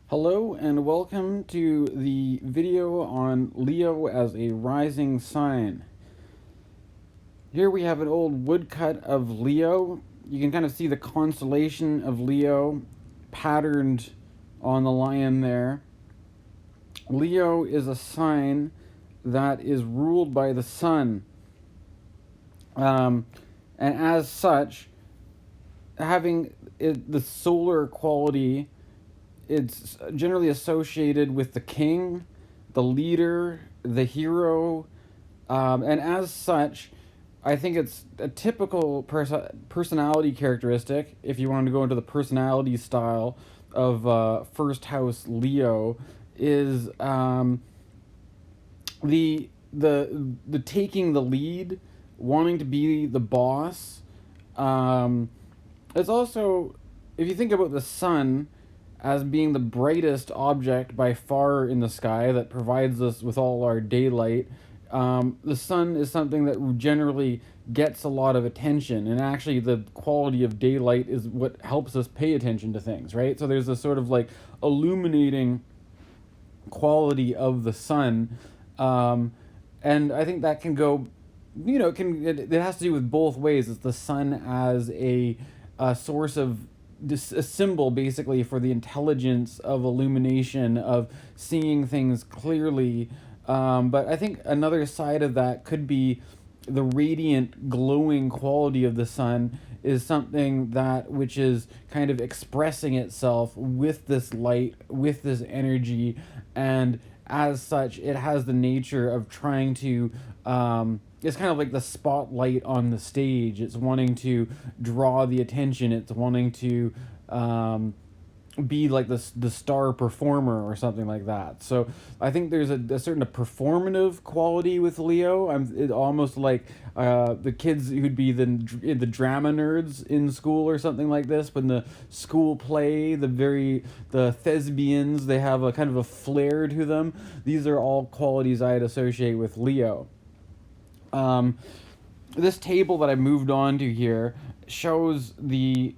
Hello and welcome to the video on Leo as a rising sign. Here we have an old woodcut of Leo. You can kind of see the constellation of Leo patterned on the lion there. Leo is a sign that is ruled by the sun. And as such, having the solar quality, it's generally associated with the king, the leader, the hero, and as such, I think it's a typical personality characteristic. If you want to go into the personality style of first house Leo, is the taking the lead, wanting to be the boss. It's also, if you think about the sun as being the brightest object by far in the sky that provides us with all our daylight, the sun is something that generally gets a lot of attention, and actually the quality of daylight is what helps us pay attention to things, right? So there's this sort of like illuminating quality of the sun, and I think that can go, it has to do with both ways. It's the sun as a source of a symbol basically for the intelligence of illumination, of seeing things clearly, but I think another side of that could be the radiant glowing quality of the sun is something that which is kind of expressing itself with this light, with this energy, and as such it has the nature of trying to it's kind of like the spotlight on the stage. It's wanting to draw the attention. It's wanting to be like the star performer or something like that. So I think there's a certain performative quality with Leo. It almost like the kids who'd be the drama nerds in school or something like this. But in the school play, the thespians, they have a kind of a flair to them. These are all qualities I'd associate with Leo. This table that I moved on to here shows the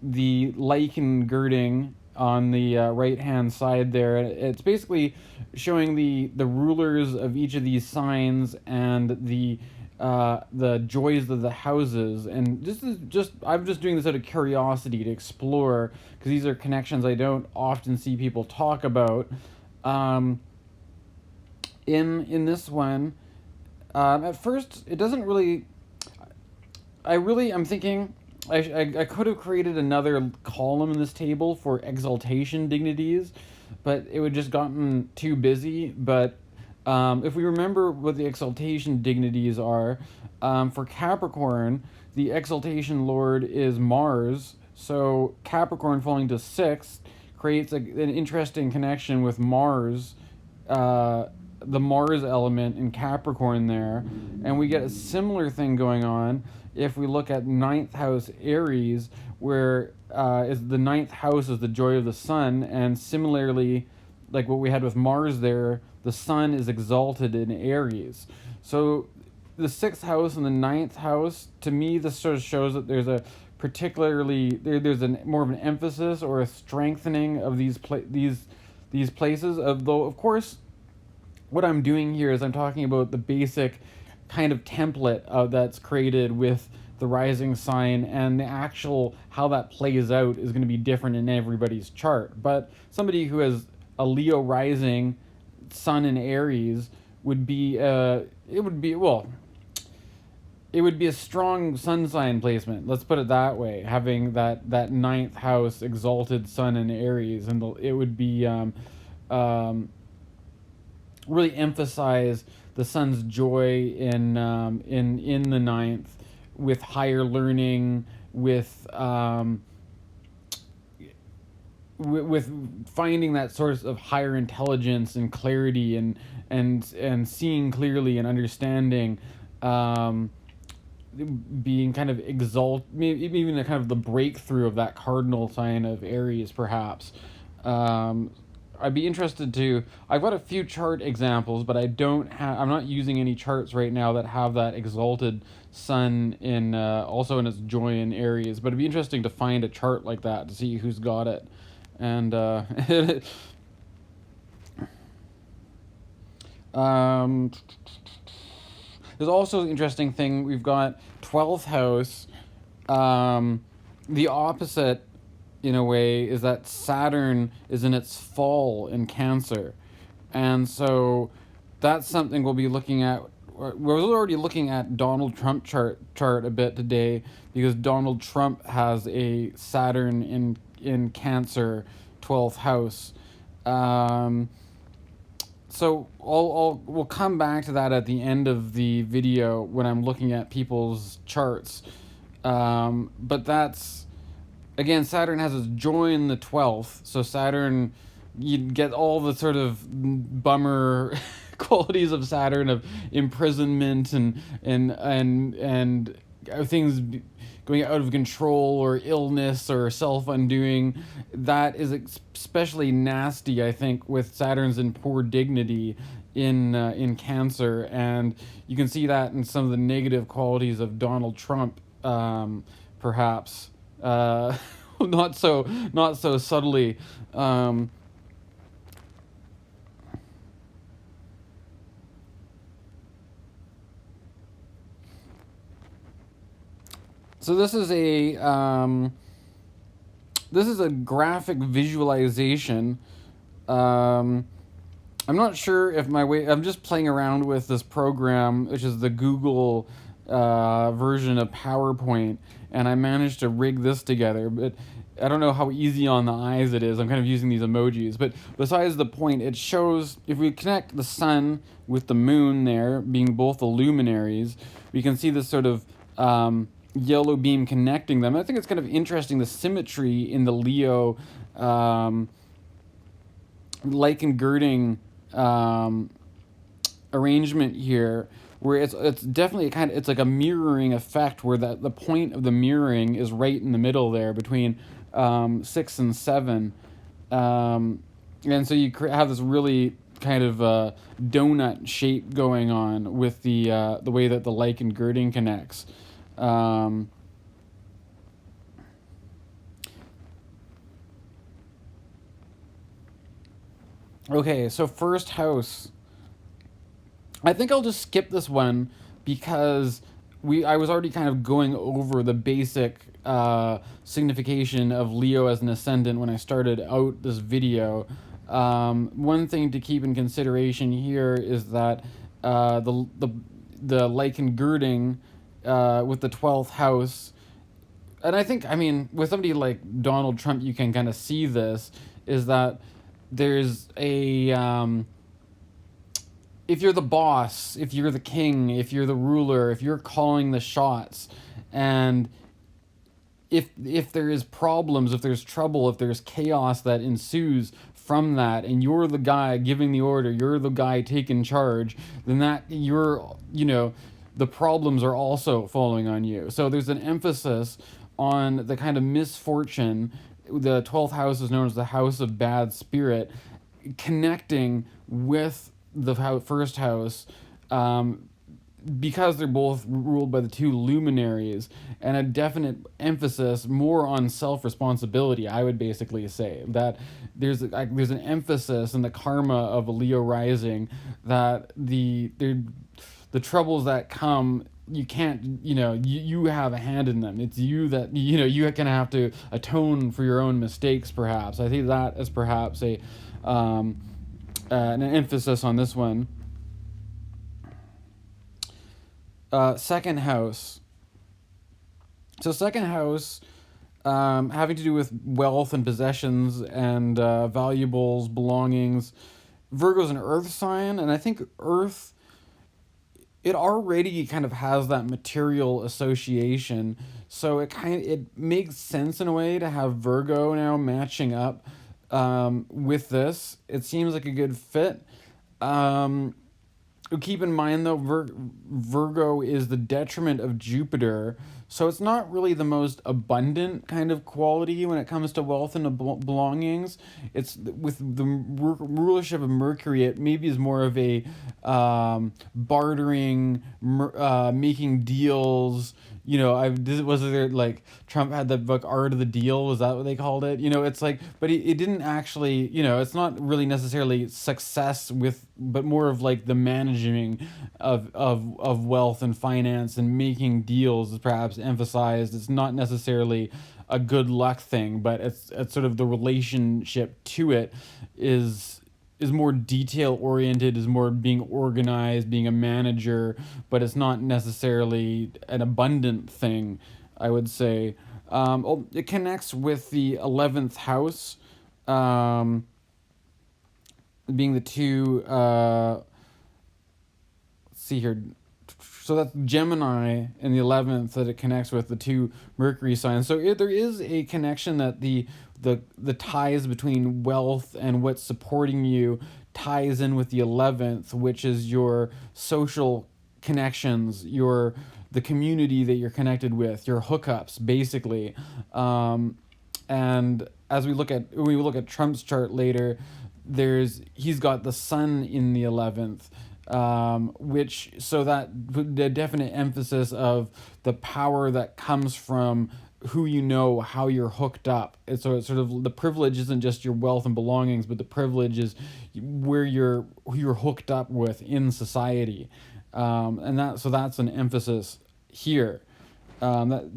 lichen girding on the right hand side there. It's basically showing the rulers of each of these signs and the joys of the houses. And I'm just doing this out of curiosity to explore, because these are connections I don't often see people talk about. In this one, at first, it doesn't really. I'm thinking I could have created another column in this table for exaltation dignities, but it would just gotten too busy. But if we remember what the exaltation dignities are, for Capricorn, the exaltation lord is Mars. So Capricorn falling to 6th creates an interesting connection with Mars. The Mars element in Capricorn there, and we get a similar thing going on if we look at 9th house Aries, where is the 9th house is the joy of the sun, and similarly, like what we had with Mars there, the sun is exalted in Aries. So the 6th house and the 9th house, to me, this sort of shows that there's a particularly there's a more of an emphasis or a strengthening of these places, although of course what I'm doing here is I'm talking about the basic kind of template that's created with the rising sign, and the actual how that plays out is going to be different in everybody's chart. But somebody who has a Leo rising, sun in Aries would be it would be a strong sun sign placement. Let's put it that way. Having that 9th house exalted sun in Aries, and it would be really emphasize the sun's joy in the 9th, with higher learning, with finding that source of higher intelligence and clarity, and seeing clearly and understanding, being kind of maybe even a kind of the breakthrough of that cardinal sign of Aries, perhaps. I'd be interested to. I've got a few chart examples, but I'm not using any charts right now that have that exalted sun also in its joy in Aries. But it'd be interesting to find a chart like that to see who's got it. And um, there's also an interesting thing. We've got 12th house. The opposite, in a way, is that Saturn is in its fall in Cancer. And so that's something we'll be looking at. We're already looking at Donald Trump chart a bit today, because Donald Trump has a Saturn in Cancer, 12th house. So we'll come back to that at the end of the video when I'm looking at people's charts. But that's, again, Saturn has its join the 12th, so Saturn, you get all the sort of bummer qualities of Saturn, of imprisonment and things going out of control, or illness, or self-undoing. That is especially nasty, I think, with Saturn's in poor dignity in Cancer, and you can see that in some of the negative qualities of Donald Trump, perhaps. Not so subtly. So this is a graphic visualization. I'm not sure if I'm just playing around with this program, which is the Google version of PowerPoint, and I managed to rig this together, but I don't know how easy on the eyes it is. I'm kind of using these emojis, but besides the point, it shows, if we connect the sun with the moon there, being both the luminaries, we can see this sort of yellow beam connecting them. I think it's kind of interesting, the symmetry in the Leo lichen girding arrangement here, where it's definitely it's like a mirroring effect, where the point of the mirroring is right in the middle there between 6 and 7, and so you have this really kind of donut shape going on with the way that the lichen girding connects. Okay, so first house. I think I'll just skip this one, because I was already kind of going over the basic signification of Leo as an ascendant when I started out this video. One thing to keep in consideration here is that the lichen girding with the 12th house, and I think, I mean, with somebody like Donald Trump, you can kind of see this, is that there's a if you're the boss, if you're the king, if you're the ruler, if you're calling the shots, and if there is problems, if there's trouble, if there's chaos that ensues from that, and you're the guy giving the order, you're the guy taking charge, then the problems are also falling on you. So there's an emphasis on the kind of misfortune. The 12th house is known as the house of bad spirit, connecting with the first house, because they're both ruled by the two luminaries, and a definite emphasis more on self-responsibility. I would basically say that there's an emphasis in the karma of a Leo rising, that the troubles that come, you can't, you have a hand in them. It's you that, you can have to atone for your own mistakes, perhaps. I think that is perhaps an emphasis on this one. Second house. So second house, having to do with wealth and possessions and valuables, belongings. Virgo's an earth sign, and I think earth, it already kind of has that material association, so it makes sense in a way to have Virgo now matching up with this. It seems like a good fit. Keep in mind, though, Virgo is the detriment of Jupiter, So it's not really the most abundant kind of quality when it comes to wealth and belongings. It's with the rulership of Mercury, it maybe is more of a bartering, making deals. Was there like Trump had the book Art of the Deal? Was that what they called it? It's like, but it didn't actually, it's not really necessarily success but more of like the managing of wealth and finance and making deals is perhaps emphasized. It's not necessarily a good luck thing, but it's sort of the relationship to it is more detail oriented, is more being organized, being a manager, but it's not necessarily an abundant thing, I would say. It connects with the 11th house, being the two, let's see here. So that's Gemini in the 11th that it connects with, the two Mercury signs. So there is a connection that the ties between wealth and what's supporting you ties in with the 11th, which is your social connections, the community that you're connected with, your hookups, basically. And as when we look at Trump's chart later, he's got the sun in the 11th, so that the definite emphasis of the power that comes from who how you're hooked up. So it's sort of the privilege isn't just your wealth and belongings, but the privilege is who you're hooked up with in society, and that's an emphasis here, that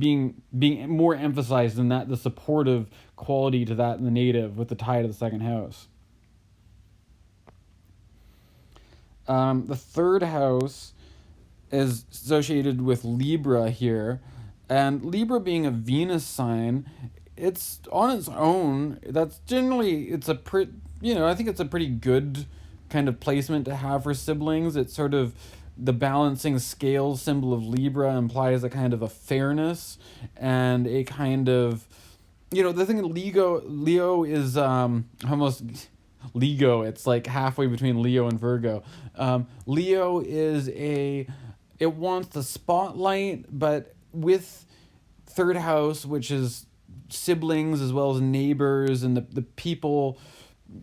being more emphasized than that, the supportive quality to that in the native with the tie to the second house. The third house is associated with Libra here, and Libra being a Venus sign, it's on its own. That's generally I think it's a pretty good kind of placement to have for siblings. It's sort of the balancing scales symbol of Libra implies a kind of a fairness and a kind of, the thing Leo is almost Lego. It's like halfway between Leo and Virgo. Leo it wants the spotlight, but with third house, which is siblings as well as neighbors and the people,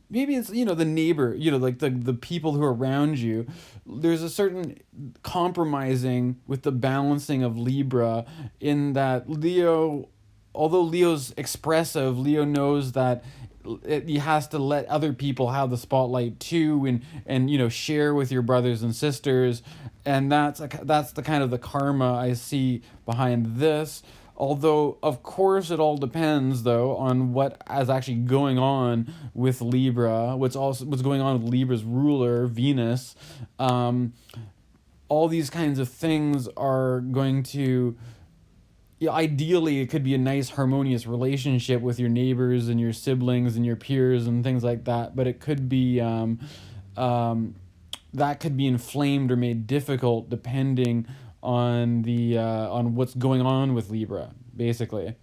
maybe it's, the neighbor, like the people who are around you. There's a certain compromising with the balancing of Libra, in that Leo, although Leo's expressive, Leo knows that he has to let other people have the spotlight too, and share with your brothers and sisters, and that's the kind of the karma I see behind this. Although, of course, it all depends, though, on what is actually going on with Libra, what's going on with Libra's ruler, Venus. All these kinds of things are going to... ideally, it could be a nice, harmonious relationship with your neighbors and your siblings and your peers and things like that, but it could be... that could be inflamed or made difficult depending on what's going on with Libra, basically.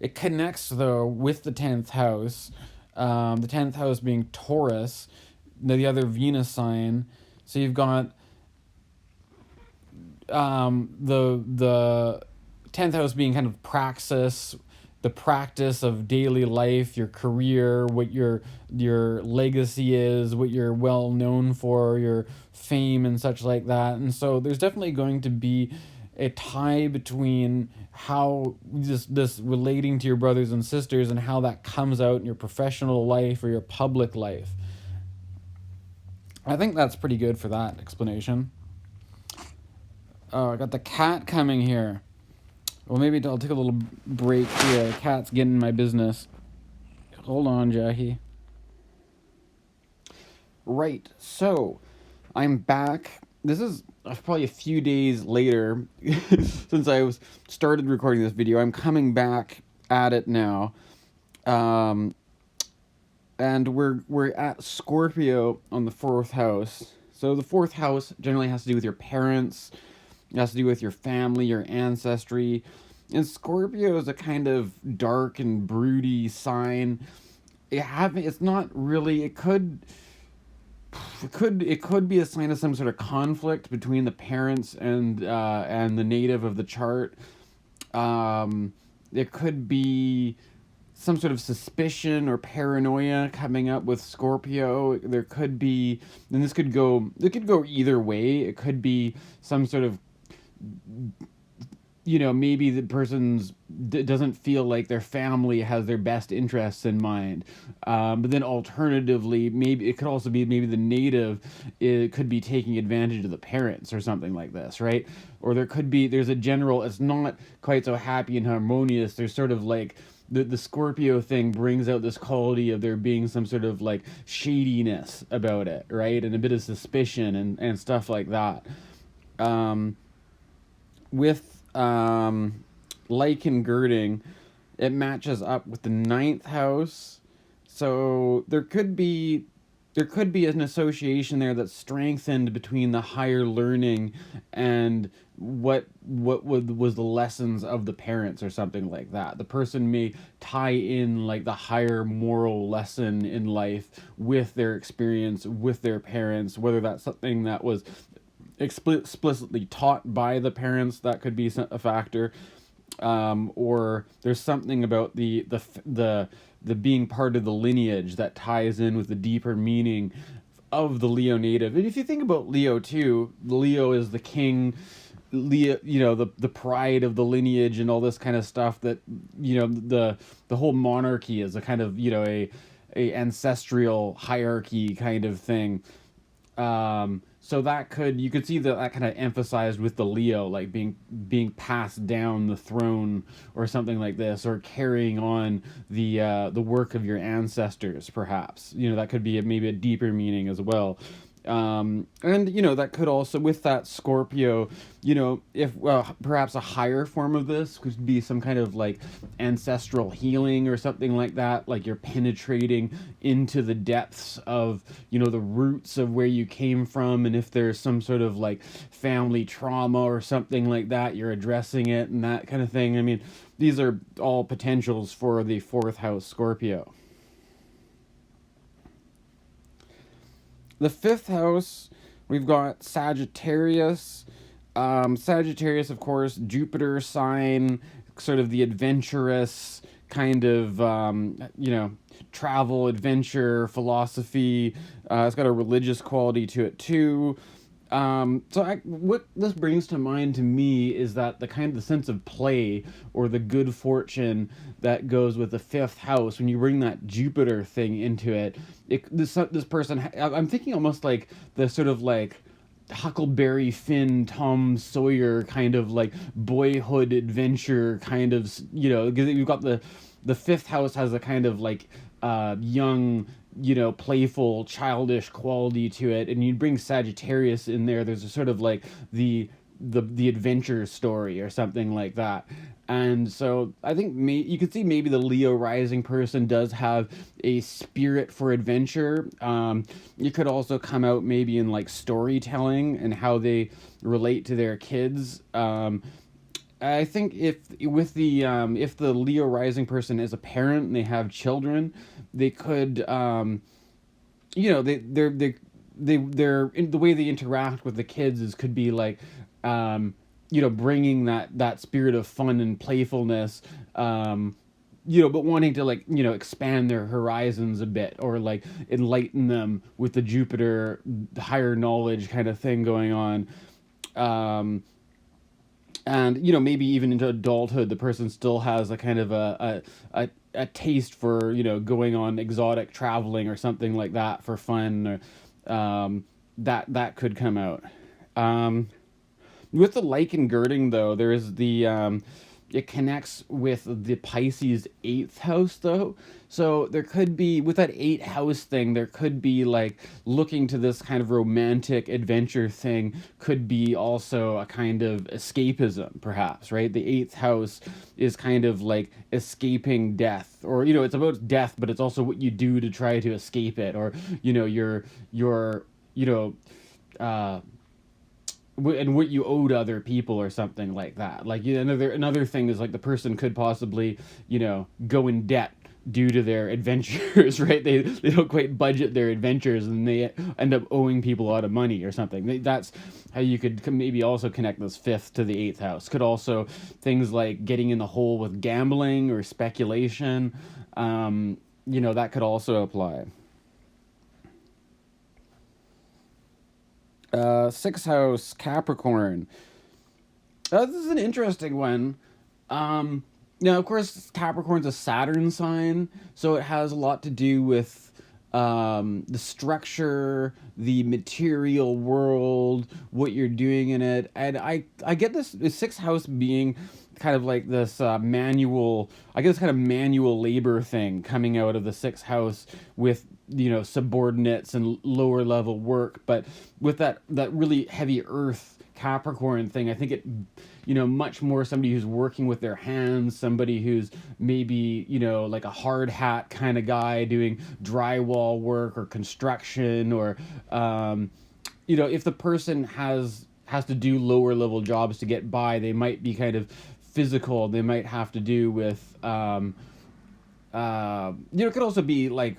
It connects, though, with the 10th house, the 10th house being Taurus, the other Venus sign. So you've got the 10th house being kind of praxis, the practice of daily life, your career, what your legacy is, what you're well known for, your fame and such like that. And so there's definitely going to be a tie between how this relating to your brothers and sisters and how that comes out in your professional life or your public life. I think that's pretty good for that explanation. Oh, I got the cat coming here. Well, maybe I'll take a little break here. The cat's getting in my business. Hold on, Jackie. Right, so I'm back. This is probably a few days later since I started recording this video. I'm coming back at it now. And we're at Scorpio on the 4th house. So the 4th house generally has to do with your parents. It has to do with your family, your ancestry. And Scorpio is a kind of dark and broody sign. It's not really... It could it could be a sign of some sort of conflict between the parents and the native of the chart. It could be some sort of suspicion or paranoia coming up with Scorpio. There could be, and it could go either way. It could be some sort of, maybe the person's doesn't feel like their family has their best interests in mind. But then alternatively, maybe it could also be maybe the native, it could be taking advantage of the parents or something like this, right? Or there's a general, it's not quite so happy and harmonious. There's sort of like, the Scorpio thing brings out this quality of there being some sort of like shadiness about it, right? And a bit of suspicion and stuff like that. Um, with like in Girding, it matches up with the ninth house. So there could be an association there that's strengthened between the higher learning and was the lessons of the parents or something like that. The person may tie in like the higher moral lesson in life with their experience with their parents, whether that's something that was explicitly taught by the parents, that could be a factor. Or there's something about the being part of the lineage that ties in with the deeper meaning of the Leo native. And if you think about Leo too, Leo is the king. Leo, the pride of the lineage and all this kind of stuff. That the whole monarchy is a kind of a ancestral hierarchy kind of thing. So you could see that kind of emphasized with the Leo, like being passed down the throne or something like this, or carrying on the work of your ancestors, perhaps. That could be maybe a deeper meaning as well. And that could also, with that Scorpio, if perhaps a higher form of this could be some kind of like ancestral healing or something like that, like you're penetrating into the depths of the roots of where you came from, and if there's some sort of like family trauma or something like that, you're addressing it and that kind of thing. I mean, these are all potentials for the fourth house Scorpio. The fifth house, we've got Sagittarius. Sagittarius, of course, Jupiter sign, sort of the adventurous kind of, travel, adventure, philosophy. It's got a religious quality to it too. What this brings to mind to me is that the sense of play or the good fortune that goes with the fifth house. When you bring that Jupiter thing into it, this person, I'm thinking almost like the sort of like Huckleberry Finn, Tom Sawyer kind of like boyhood adventure kind of, because you've got the fifth house has a kind of like young, playful, childish quality to it, and you bring Sagittarius in there. There's a sort of like the adventure story or something like that. And so I think you could see maybe the Leo rising person does have a spirit for adventure. It could also come out maybe in like storytelling and how they relate to their kids. I think if the Leo rising person is a parent and they have children, they could they're in the way they interact with the kids could be like bringing that spirit of fun and playfulness, but wanting to like expand their horizons a bit, or like enlighten them with the Jupiter higher knowledge kind of thing going on. And maybe even into adulthood, the person still has a kind of a taste for going on exotic traveling or something like that for fun, or that could come out. With the lichen girding, though, there is it connects with the Pisces 8th house, though. So there could be, with that 8th house thing, there could be like looking to this kind of romantic adventure thing, could be also a kind of escapism, perhaps, right? The 8th house is kind of like escaping death, or, it's about death, but it's also what you do to try to escape it, or, your and what you owe to other people or something like that. Like another thing is like the person could possibly go in debt due to their adventures, right? They don't quite budget their adventures, and they end up owing people a lot of money or something. That's how you could maybe also connect this fifth to the eighth house. Could also things like getting in the hole with gambling or speculation. That could also apply. Sixth house, Capricorn. This is an interesting one. Now, of course, Capricorn's a Saturn sign, so it has a lot to do with the structure, the material world, what you're doing in it. And I get the sixth house being kind of like this manual, I guess, kind of manual labor thing coming out of the sixth house with subordinates and lower level work, but with that really heavy earth Capricorn thing, I think it much more somebody who's working with their hands, somebody who's maybe like a hard hat kind of guy doing drywall work or construction, or if the person has to do lower level jobs to get by, they might be kind of physical. They might have to do with it could also be like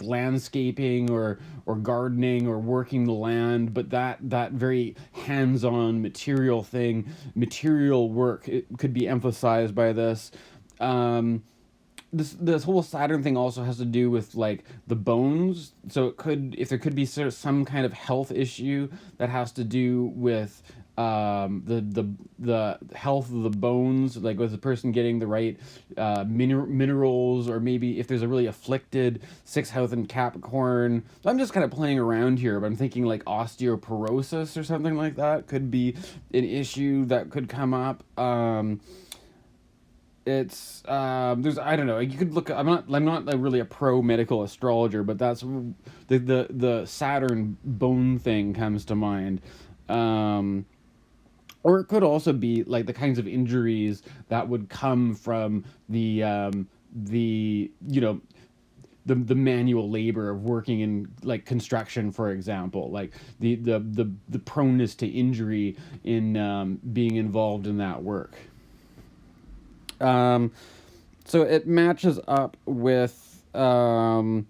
landscaping or gardening or working the land, but that very hands-on material work, it could be emphasized by this. This whole Saturn thing also has to do with like the bones. So if there could be sort of some kind of health issue that has to do with the health of the bones, like was the person getting the right minerals, or maybe if there's a really afflicted sixth house in Capricorn. I'm just kind of playing around here, but I'm thinking like osteoporosis or something like that could be an issue that could come up. It's I don't know, you could look. I'm not really a pro medical astrologer, but that's the Saturn bone thing comes to mind. Or it could also be like the kinds of injuries that would come from the manual labor of working in like construction, for example, like the proneness to injury in being involved in that work. So it matches up with the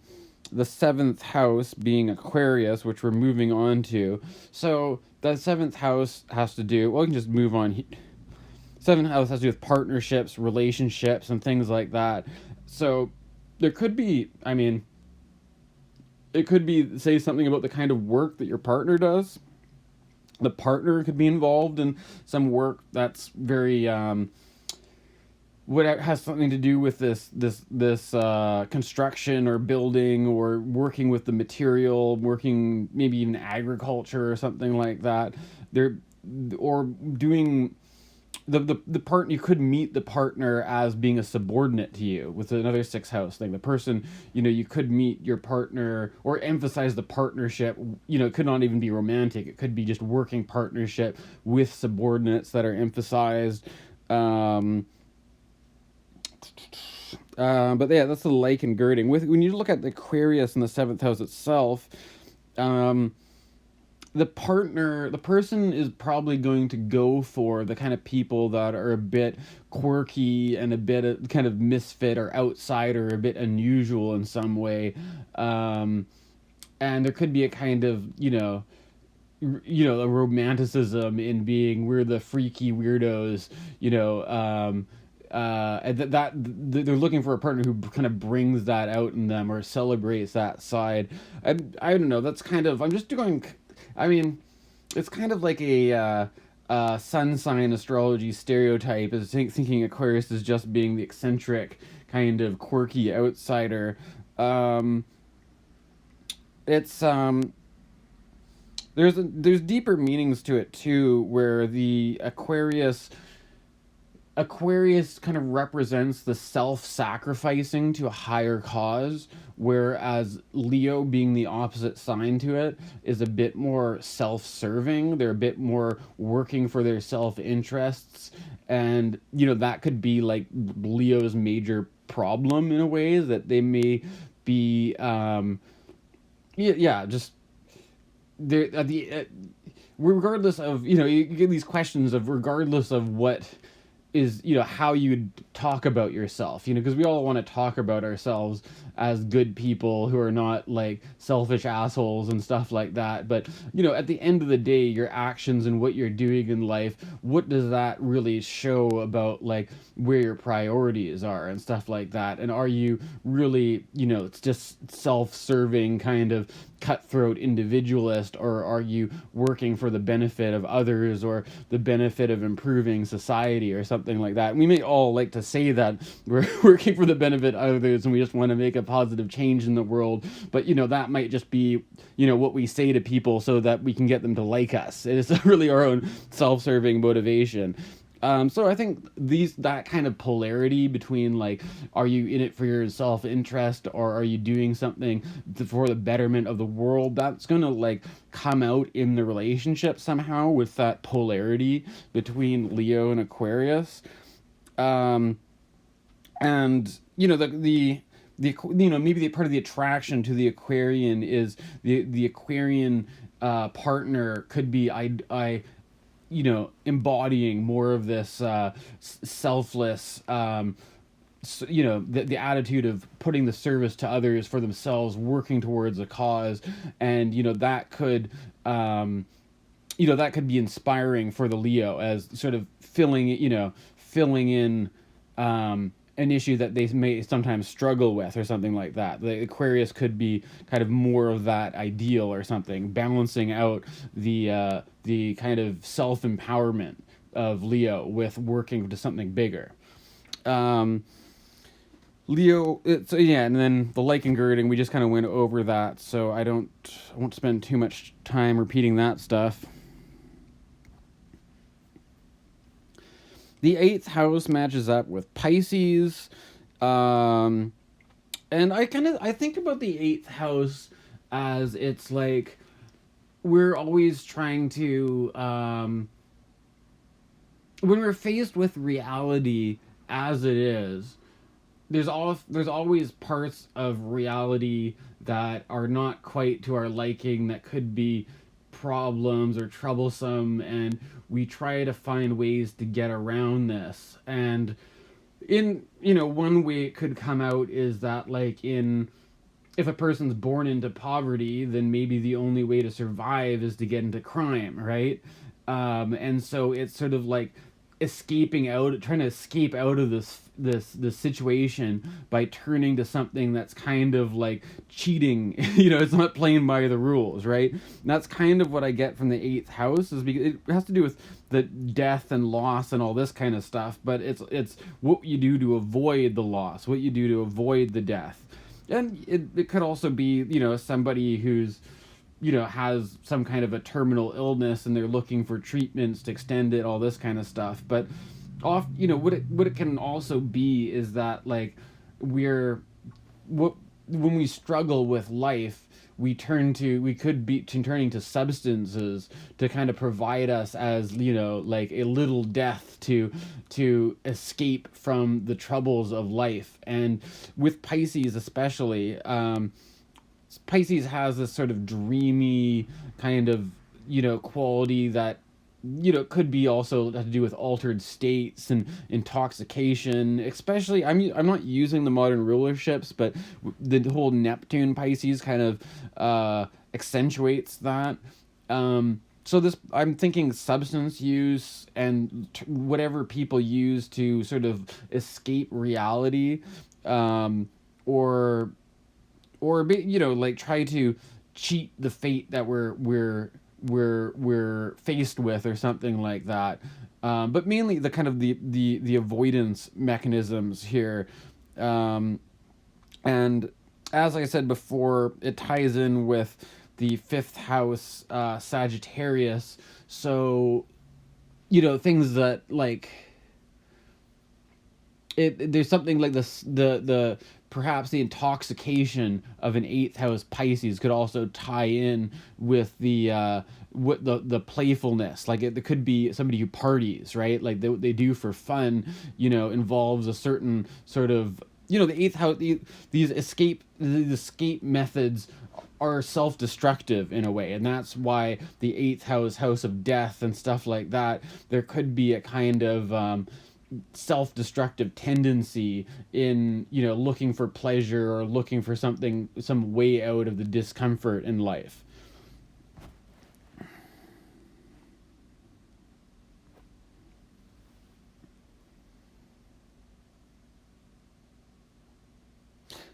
seventh house being Aquarius, which we're moving on to. So the seventh house has to do, well, we can just move on. Seventh house has to do with partnerships, relationships, and things like that. So there could be, it could be, say, something about the kind of work that your partner does. The partner could be involved in some work that's very what has something to do with this construction or building or working with the material, working maybe even agriculture or something like that. They're or doing the part. You could meet the partner as being a subordinate to you with another sixth house thing. The person, you could meet your partner or emphasize the partnership. It could not even be romantic. It could be just working partnership with subordinates that are emphasized. But yeah, that's the like and girding. When you look at the Aquarius in the seventh house itself, the person is probably going to go for the kind of people that are a bit quirky and a bit kind of misfit or outsider, a bit unusual in some way. And there could be a kind of, a romanticism in being, we're the freaky weirdos, and they're looking for a partner who kind of brings that out in them or celebrates that side. I don't know. That's kind of, I'm just doing. It's kind of like a sun sign astrology stereotype, is thinking Aquarius is just being the eccentric kind of quirky outsider. It's there's deeper meanings to it too, where the Aquarius kind of represents the self-sacrificing to a higher cause, whereas Leo, being the opposite sign to it, is a bit more self-serving. They're a bit more working for their self-interests, and that could be like Leo's major problem in a way, that they may be just they're at the regardless of you get these questions of regardless of what is, you know, how you talk about yourself, you know, because we all want to talk about ourselves as good people who are not like selfish assholes and stuff like that. But, you know, at the end of the day, your actions and what you're doing in life, what does that really show about like where your priorities are and stuff like that? And are you really, you know, it's just self-serving kind of cutthroat individualist, or are you working for the benefit of others or the benefit of improving society or something like that? We may all like to say that we're working for the benefit of others and we just want to make a positive change in the world, but you know, that might just be, you know, what we say to people so that we can get them to like us. It is really our own self-serving motivation. So I think that kind of polarity between like, are you in it for your self-interest or are you doing something for the betterment of the world? That's gonna like come out in the relationship somehow with that polarity between Leo and Aquarius. Um, and you know you know, maybe the part of the attraction to the Aquarian is the Aquarian partner could be I you know, embodying more of this selfless, you know, the attitude of putting the service to others for themselves, working towards a cause, and you know, that could you know, that could be inspiring for the Leo as sort of filling in an issue that they may sometimes struggle with or something like that. The Aquarius could be kind of more of that ideal or something, balancing out the kind of self-empowerment of Leo with working to something bigger. Leo, so yeah, and then the like and girding, we just kind of went over that, so I won't spend too much time repeating that stuff. The 8th house matches up with Pisces. And I think about the 8th house as it's like we're always trying to when we're faced with reality as it is, there's always parts of reality that are not quite to our liking, that could be problems or troublesome, and we try to find ways to get around this. And in, you know, one way it could come out is that like if a person's born into poverty, then maybe the only way to survive is to get into crime, right? And so it's sort of like trying to escape out of this situation by turning to something that's kind of like cheating. You know, it's not playing by the rules, right? And that's kind of what I get from the 8th house, is because it has to do with the death and loss and all this kind of stuff, but it's what you do to avoid the loss, what you do to avoid the death. And it could also be, you know, somebody who's, you know, has some kind of a terminal illness and they're looking for treatments to extend it, all this kind of stuff. But you know, what it can also be is that like when we struggle with life, we could be turning to substances to kind of provide us as, you know, like a little death to escape from the troubles of life. And with Pisces especially, Pisces has this sort of dreamy kind of, you know, quality that, you know, could be also to do with altered states and intoxication. Especially, I'm not using the modern rulerships, but the whole Neptune Pisces kind of accentuates that. So I'm thinking substance use and whatever people use to sort of escape reality, or you know, like try to cheat the fate that we're faced with or something like that. But mainly the kind of the avoidance mechanisms here. And as I said before, it ties in with the 5th house, Sagittarius. So, you know, things that like there's something like this, the perhaps the intoxication of an 8th house Pisces could also tie in with the playfulness. Like it could be somebody who parties, right? Like what they do for fun, you know, involves a certain sort of, you know, the 8th house, these escape methods are self-destructive in a way, and that's why the 8th house of death and stuff like that, there could be a kind of self-destructive tendency in, looking for pleasure or looking for something, some way out of the discomfort in life.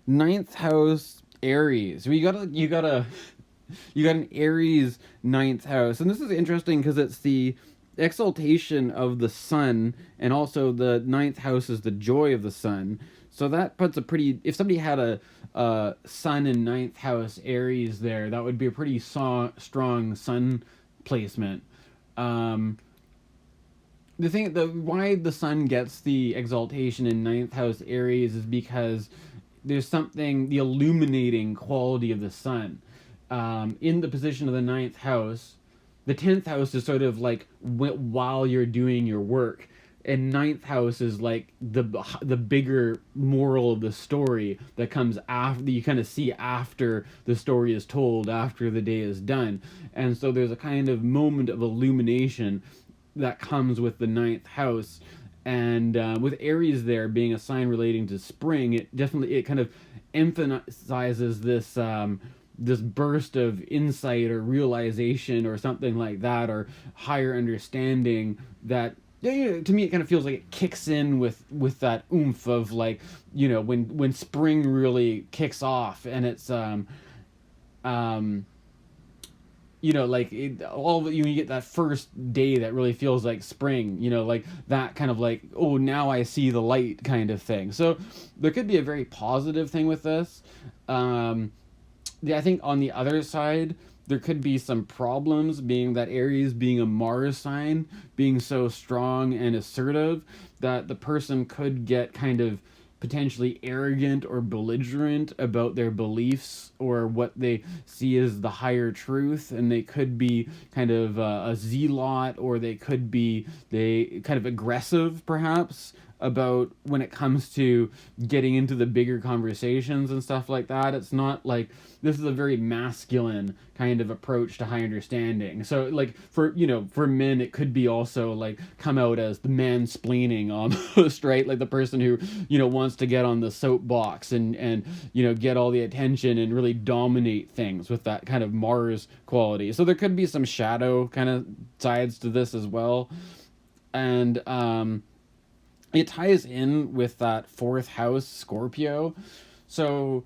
Ninth house, Aries. You got an Aries ninth house, and this is interesting because it's the exaltation of the sun, and also the ninth house is the joy of the sun. So that puts a pretty. If somebody had a sun in ninth house Aries there, that would be a pretty strong sun placement. Um, the why the sun gets the exaltation in ninth house Aries is because there's something, the illuminating quality of the sun in the position of the ninth house. The 10th house is sort of like while you're doing your work, and ninth house is like the bigger moral of the story that comes after, that you kind of see after the story is told, after the day is done. And so there's a kind of moment of illumination that comes with the ninth house. And with Aries there being a sign relating to spring, it kind of emphasizes this burst of insight or realization or something like that, or higher understanding that, to me it kind of feels like it kicks in with that oomph of, like, when spring really kicks off, and it's like you get that first day that really feels like spring, like that kind of like, oh, now I see the light kind of thing. So there could be a very positive thing with this. Yeah, I think on the other side, there could be some problems, being that Aries being a Mars sign, being so strong and assertive, that the person could get kind of potentially arrogant or belligerent about their beliefs or what they see as the higher truth, and they could be kind of a zealot, or they could be kind of aggressive perhaps about when it comes to getting into the bigger conversations and stuff like that. It's not like, this is a very masculine kind of approach to high understanding. So like for men, it could be also like come out as the mansplaining almost, right? Like the person who, wants to get on the soapbox and get all the attention and really dominate things with that kind of Mars quality. So there could be some shadow kind of sides to this as well. And it ties in with that fourth house, Scorpio. So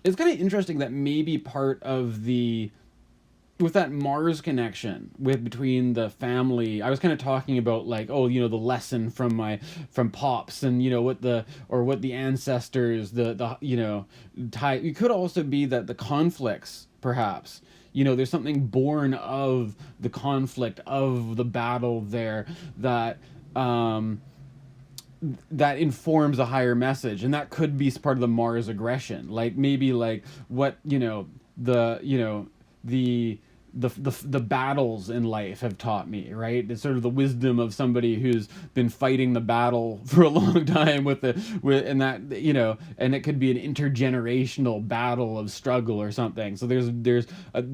it's kind of interesting that maybe part of with that Mars connection between the family, I was kind of talking about, like, oh, the lesson from pops, and what the ancestors, the tie. It could also be that the conflicts, perhaps, there's something born of the conflict, of the battle there, that informs a higher message, and that could be part of the Mars aggression. Like maybe like what the battles in life have taught me, right? It's sort of the wisdom of somebody who's been fighting the battle for a long time and that, and it could be an intergenerational battle of struggle or something. So there's a,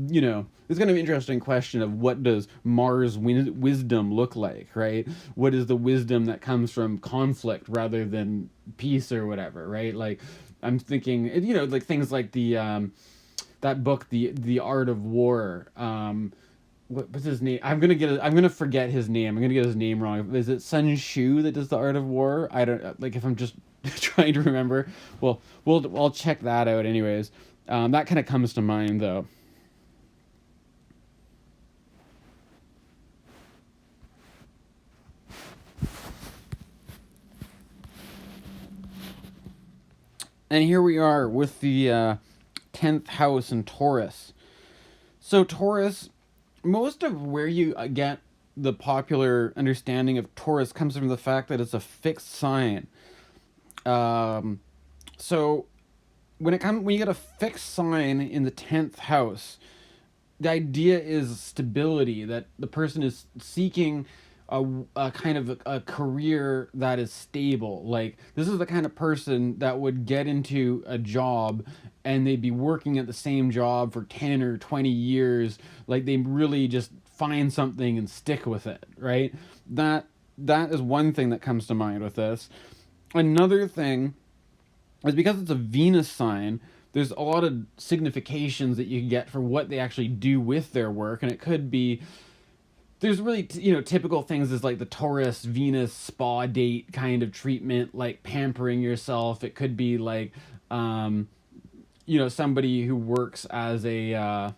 it's kind of an interesting question of, what does Mars wisdom look like, right? What is the wisdom that comes from conflict rather than peace or whatever, right? Like I'm thinking, like things like that book, the Art of War. What's his name? I'm gonna forget his name. I'm gonna get his name wrong. Is it Sun Tzu that does the Art of War? I don't, like, if I'm just trying to remember. Well, I'll check that out anyways. That kind of comes to mind though. And here we are with the 10th house in Taurus. So Taurus, most of where you get the popular understanding of Taurus comes from the fact that it's a fixed sign. So when you get a fixed sign in the 10th house, the idea is stability, that the person is seeking a kind of a career that is stable. Like, this is the kind of person that would get into a job and they'd be working at the same job for 10 or 20 years. Like, they really just find something and stick with it, right? That that is one thing that comes to mind with this. Another thing is because it's a Venus sign, there's a lot of significations that you can get for what they actually do with their work, and it could be there's really typical things is like the Taurus Venus spa date kind of treatment, like pampering yourself. It could be like somebody who works as a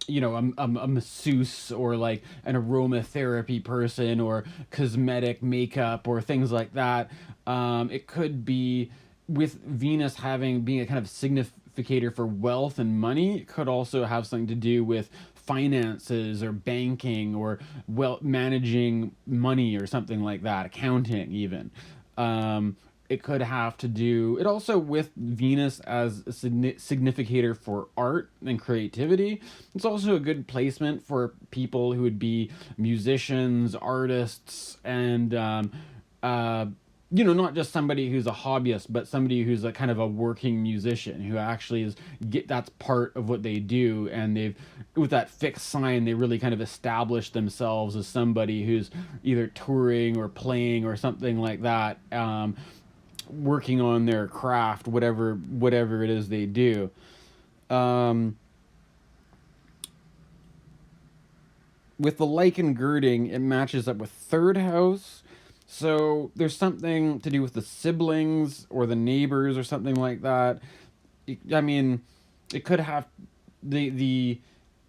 masseuse, or like an aromatherapy person, or cosmetic makeup, or things like that. It could be with Venus being a kind of significator for wealth and money. It could also have something to do with finances or banking, or managing money, or something like that, accounting even. It could have to do it also with Venus as a significator for art and creativity. It's also a good placement for people who would be musicians, artists, and not just somebody who's a hobbyist, but somebody who's a kind of a working musician who actually that's part of what they do, and they've with that fixed sign they really kind of established themselves as somebody who's either touring or playing or something like that. Working on their craft, whatever it is they do. With the lichen girding, it matches up with third house. So there's something to do with the siblings or the neighbors or something like that. I mean, it could have the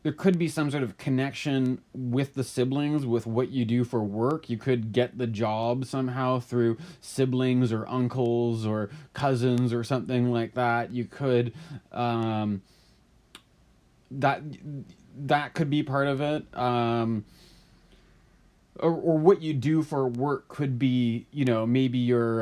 there could be some sort of connection with the siblings with what you do for work. You could get the job somehow through siblings or uncles or cousins or something like that. You could that could be part of it. Or what you do for work could be, maybe you're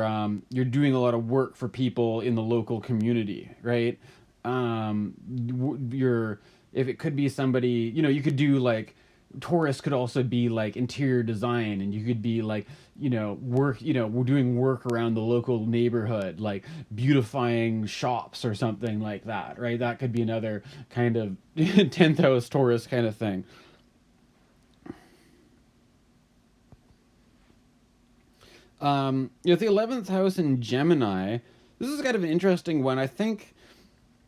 doing a lot of work for people in the local community, right? You're If it could be somebody, you could do like Taurus could also be like interior design, and you could be like, we're doing work around the local neighborhood, like beautifying shops or something like that, right? That could be another kind of 10th house Taurus kind of thing. The 11th house in Gemini, this is kind of an interesting one. I think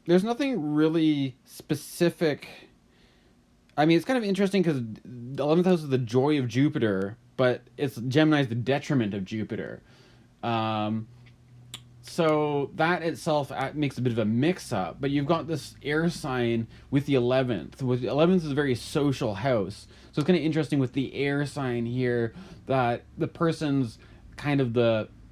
there's nothing really specific. I mean, it's kind of interesting because the 11th house is the joy of Jupiter, but Gemini's the detriment of Jupiter. Um, so that itself makes a bit of a mix-up. But you've got this air sign with the 11th. With the 11th is a very social house, so it's kind of interesting with the air sign here that the person's kind of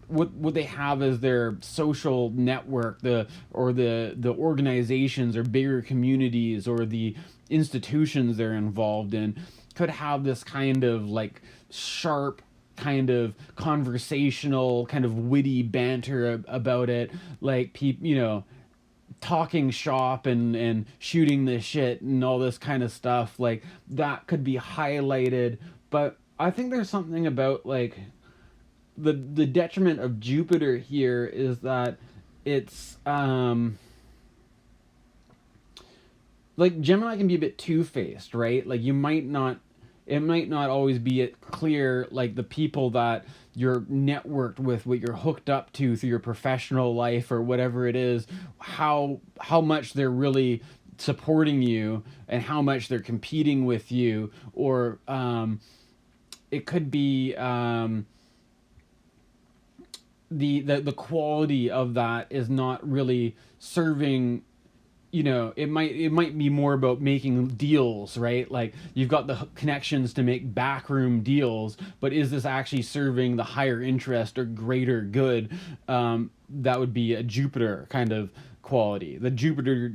what they have as their social network, the organizations or bigger communities or the institutions they're involved in could have this kind of like sharp kind of conversational kind of witty banter about it, like people talking shop and shooting the shit and all this kind of stuff, like that could be highlighted. But I think there's something about like the detriment of Jupiter here is that it's like Gemini can be a bit two-faced, right? Like it might not always be clear, like the people that you're networked with, what you're hooked up to through your professional life or whatever it is, how much they're really supporting you and how much they're competing with you, or it could be the quality of that is not really serving. It might be more about making deals, right? Like you've got the connections to make backroom deals, but is this actually serving the higher interest or greater good? That would be a Jupiter kind of quality. The Jupiter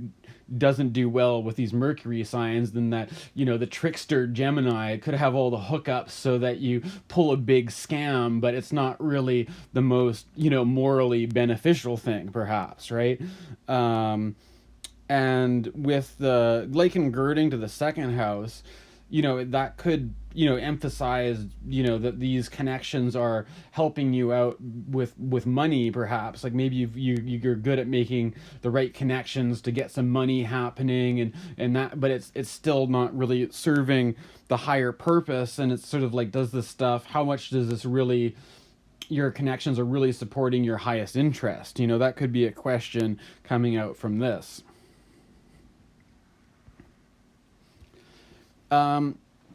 doesn't do well with these Mercury signs, then that the trickster Gemini could have all the hookups so that you pull a big scam, but it's not really the most morally beneficial thing, perhaps, right? And with the lichen girding to the second house, that could, emphasize, that these connections are helping you out with money, perhaps. Like maybe you're good at making the right connections to get some money happening, and that, but it's still not really serving the higher purpose. And it's sort of like, does this stuff, how much does this really, your connections are really supporting your highest interest? That could be a question coming out from this.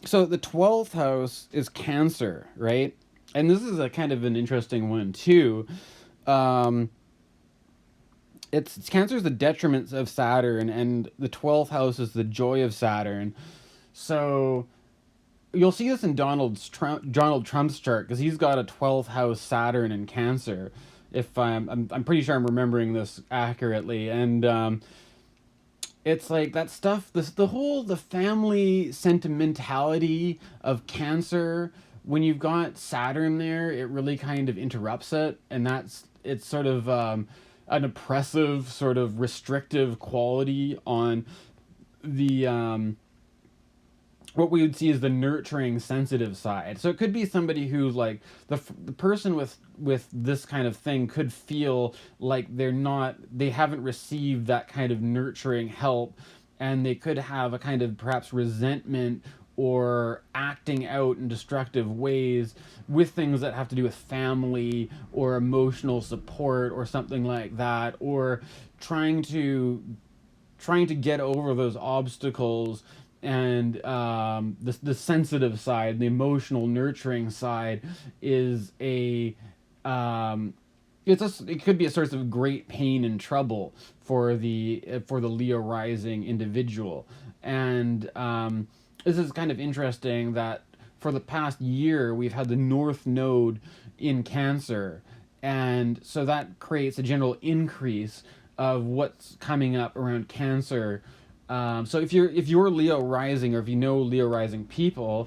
So the 12th house is Cancer, right? And this is a kind of an interesting one too. Um, it's Cancer is the detriment of Saturn, and the 12th house is the joy of Saturn. So you'll see this in Donald Trump's chart, because he's got a 12th house Saturn in Cancer. If I'm pretty sure I'm remembering this accurately, and it's like that stuff. The family sentimentality of Cancer. When you've got Saturn there, it really kind of interrupts it, and it's sort of an oppressive, sort of restrictive quality on the what we would see as the nurturing, sensitive side. So it could be somebody who, like, the person with this kind of thing could feel like they haven't received that kind of nurturing help, and they could have a kind of perhaps resentment or acting out in destructive ways with things that have to do with family or emotional support or something like that, or trying to get over those obstacles. And the sensitive side, the emotional nurturing side, is it could be a source of great pain and trouble for the Leo rising individual. And this is kind of interesting that for the past year we've had the North Node in Cancer, and so that creates a general increase of what's coming up around Cancer. So if you're Leo rising, or if you know Leo rising people,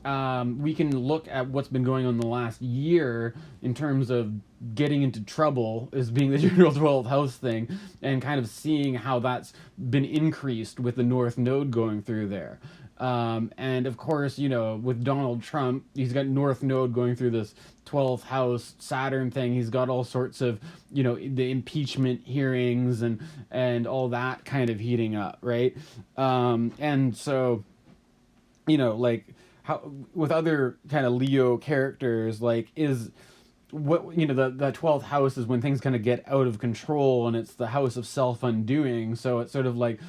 we can look at what's been going on the last year in terms of getting into trouble as being the general 12th house thing, and kind of seeing how that's been increased with the North Node going through there. And of course, with Donald Trump, he's got North Node going through this 12th house Saturn thing. He's got all sorts of, the impeachment hearings and all that kind of heating up, right? And so, like, how with other kind of Leo characters, like, is what, the 12th house is when things kind of get out of control, and it's the house of self-undoing. So it's sort of like,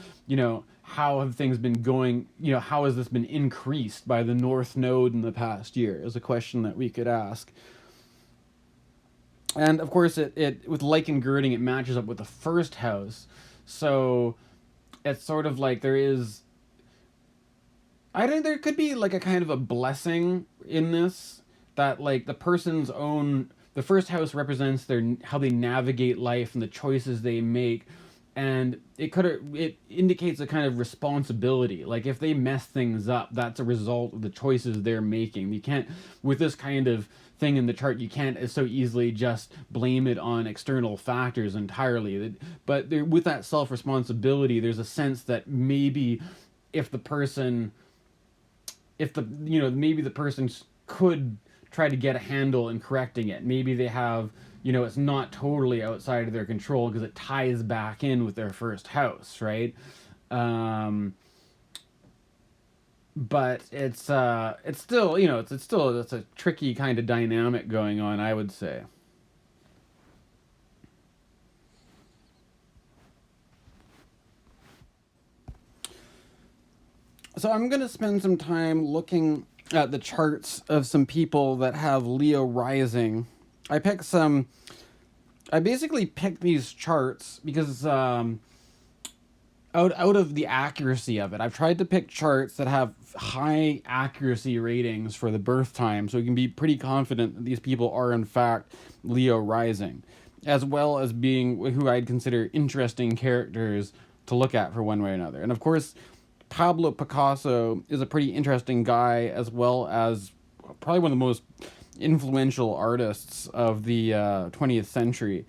how have things been going, how has this been increased by the North Node in the past year, is a question that we could ask. And of course, it with like and girding, it matches up with the first house. So it's sort of like I think there could be like a kind of a blessing in this, that like the first house represents how they navigate life and the choices they make, and it indicates a kind of responsibility. Like if they mess things up, that's a result of the choices they're making. You can't, with this kind of thing in the chart, you can't so easily just blame it on external factors entirely. But with that self responsibility, there's a sense that maybe if the person maybe the person could try to get a handle in correcting it. Maybe they have, it's not totally outside of their control because it ties back in with their first house, right? But it's still, it's a tricky kind of dynamic going on, I would say. So I'm going to spend some time looking at the charts of some people that have Leo rising. I basically picked these charts because out of the accuracy of it, I've tried to pick charts that have high accuracy ratings for the birth time, so we can be pretty confident that these people are in fact Leo rising, as well as being who I'd consider interesting characters to look at for one way or another. And of course, Pablo Picasso is a pretty interesting guy, as well as probably one of the most influential artists of the 20th century.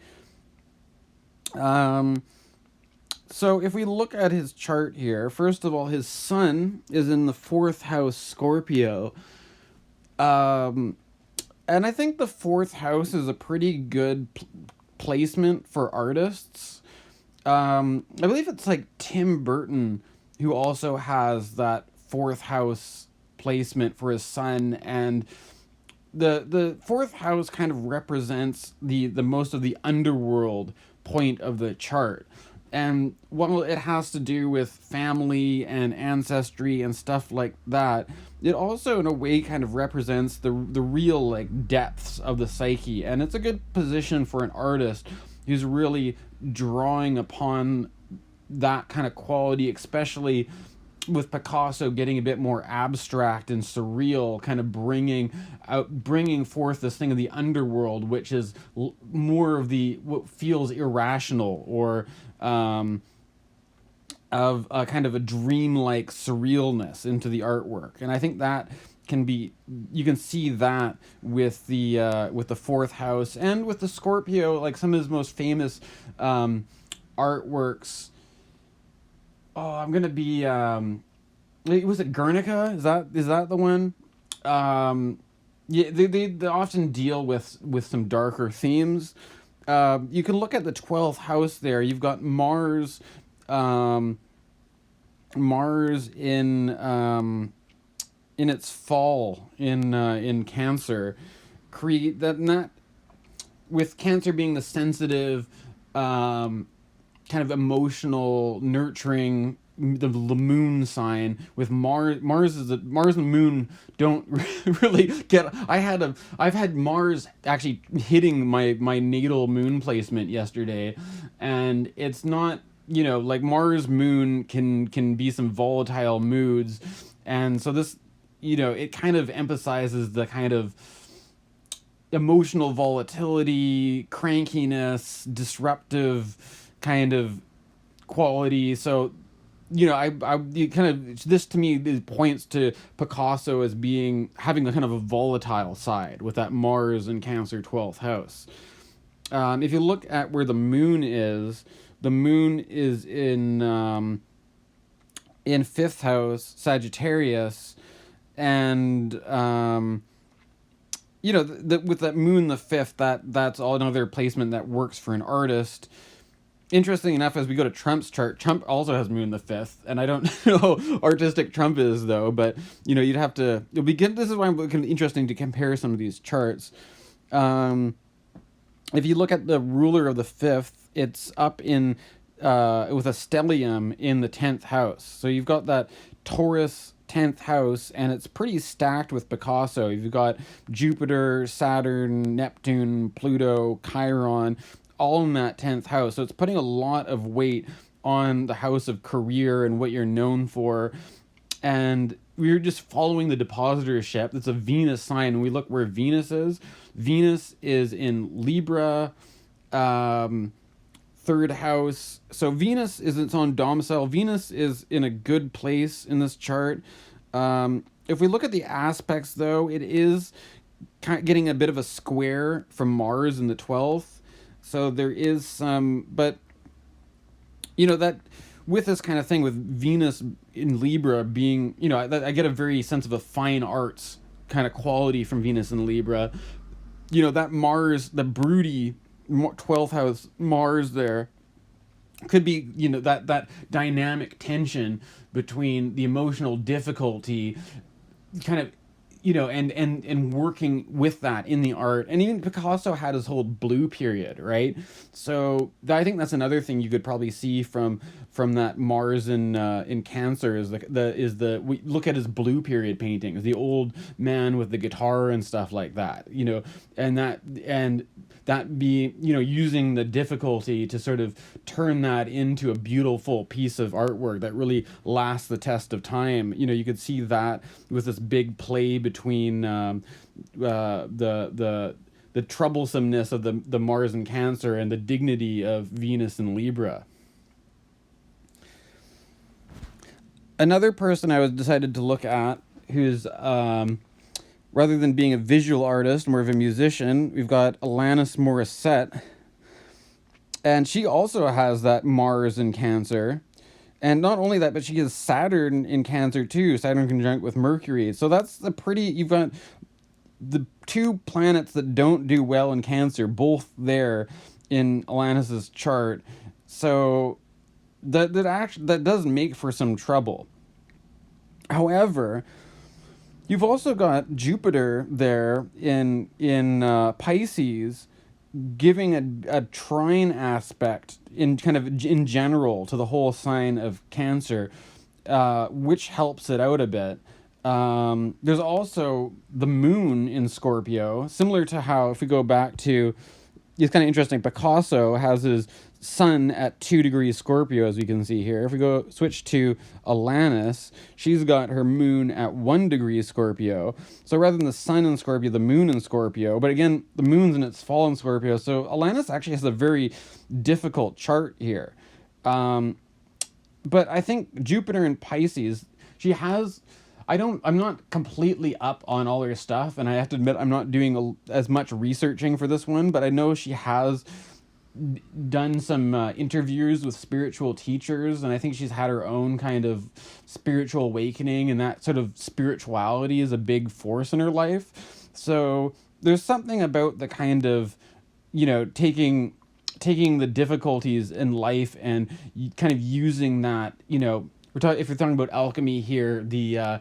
So if we look at his chart here, first of all, his sun is in the fourth house Scorpio. Um, and I think the fourth house is a pretty good placement for artists. I believe it's like Tim Burton who also has that fourth house placement for his sun, and the fourth house kind of represents the most of the underworld point of the chart. And while it has to do with family and ancestry and stuff like that, it also in a way kind of represents the real like depths of the psyche, and it's a good position for an artist who's really drawing upon that kind of quality, especially with Picasso getting a bit more abstract and surreal, kind of bringing forth this thing of the underworld, which is more of the what feels irrational, or of a kind of a dreamlike surrealness into the artwork. And I think that can be, you can see that with the fourth house and with the Scorpio, like some of his most famous artworks. Oh, I'm gonna be. Was it Guernica? Is that the one? Yeah, they often deal with some darker themes. You can look at the 12th house there. You've got Mars, Mars in its fall in Cancer, create that with Cancer being the sensitive, kind of emotional, nurturing, the moon sign, with Mars is Mars and Moon don't really get. I've had Mars actually hitting my natal moon placement yesterday, and it's not, like Mars Moon can be some volatile moods, and so this, it kind of emphasizes the kind of emotional volatility, crankiness, disruptive kind of quality. So, you kind of, this to me, it points to Picasso as having a kind of a volatile side with that Mars and Cancer 12th house. If you look at where the moon is in fifth house Sagittarius, and with that moon the fifth, that's all another placement that works for an artist. Interesting enough, as we go to Trump's chart, Trump also has moon the fifth, and I don't know how artistic Trump is though, but you'd have to. This is why it's interesting to compare some of these charts. If you look at the ruler of the fifth, it's up in with a stellium in the 10th house. So you've got that Taurus 10th house, and it's pretty stacked with Picasso. You've got Jupiter, Saturn, Neptune, Pluto, Chiron, all in that 10th house. So it's putting a lot of weight on the house of career and what you're known for. And we're just following the depositorship. It's a Venus sign. And we look where Venus is. Venus is in Libra, third house. So Venus is its own domicile. Venus is in a good place in this chart. If we look at the aspects, though, it is kind of getting a bit of a square from Mars in the 12th. So there is some, but that with this kind of thing, with Venus in Libra being, I get a very sense of a fine arts kind of quality from Venus in Libra. That Mars, the broody 12th house Mars there, could be, that dynamic tension between the emotional difficulty, kind of, and working with that in the art. And even Picasso had his whole blue period, right? So I think that's another thing you could probably see from that Mars in Cancer is we look at his blue period paintings, the old man with the guitar and stuff like that, and that being, using the difficulty to sort of turn that into a beautiful piece of artwork that really lasts the test of time. You could see that with this big play between the troublesomeness of the Mars and Cancer and the dignity of Venus and Libra. Another person I was decided to look at who's rather than being a visual artist, more of a musician, we've got Alanis Morissette. And she also has that Mars in Cancer. And not only that, but she has Saturn in Cancer too. Saturn conjunct with Mercury. So that's the pretty. You've got the two planets that don't do well in Cancer, both there in Alanis's chart. So that does make for some trouble. However, you've also got Jupiter there in Pisces, giving a trine aspect in kind of in general to the whole sign of Cancer, which helps it out a bit. There's also the moon in Scorpio, similar to how, if we go back to, it's kind of interesting, Picasso has his sun at 2 degrees Scorpio, as we can see here. If we go switch to Alanis, she's got her moon at 1 degree Scorpio. So rather than the sun in Scorpio, the moon in Scorpio. But again, the moon's in its fall in Scorpio. So Alanis actually has a very difficult chart here. But I think Jupiter in Pisces, she has... I'm not completely up on all her stuff, and I have to admit I'm not doing as much researching for this one, but I know she has done some interviews with spiritual teachers, and I think she's had her own kind of spiritual awakening, and that sort of spirituality is a big force in her life. So there's something about the kind of, taking the difficulties in life and kind of using that, if you're talking about alchemy here, the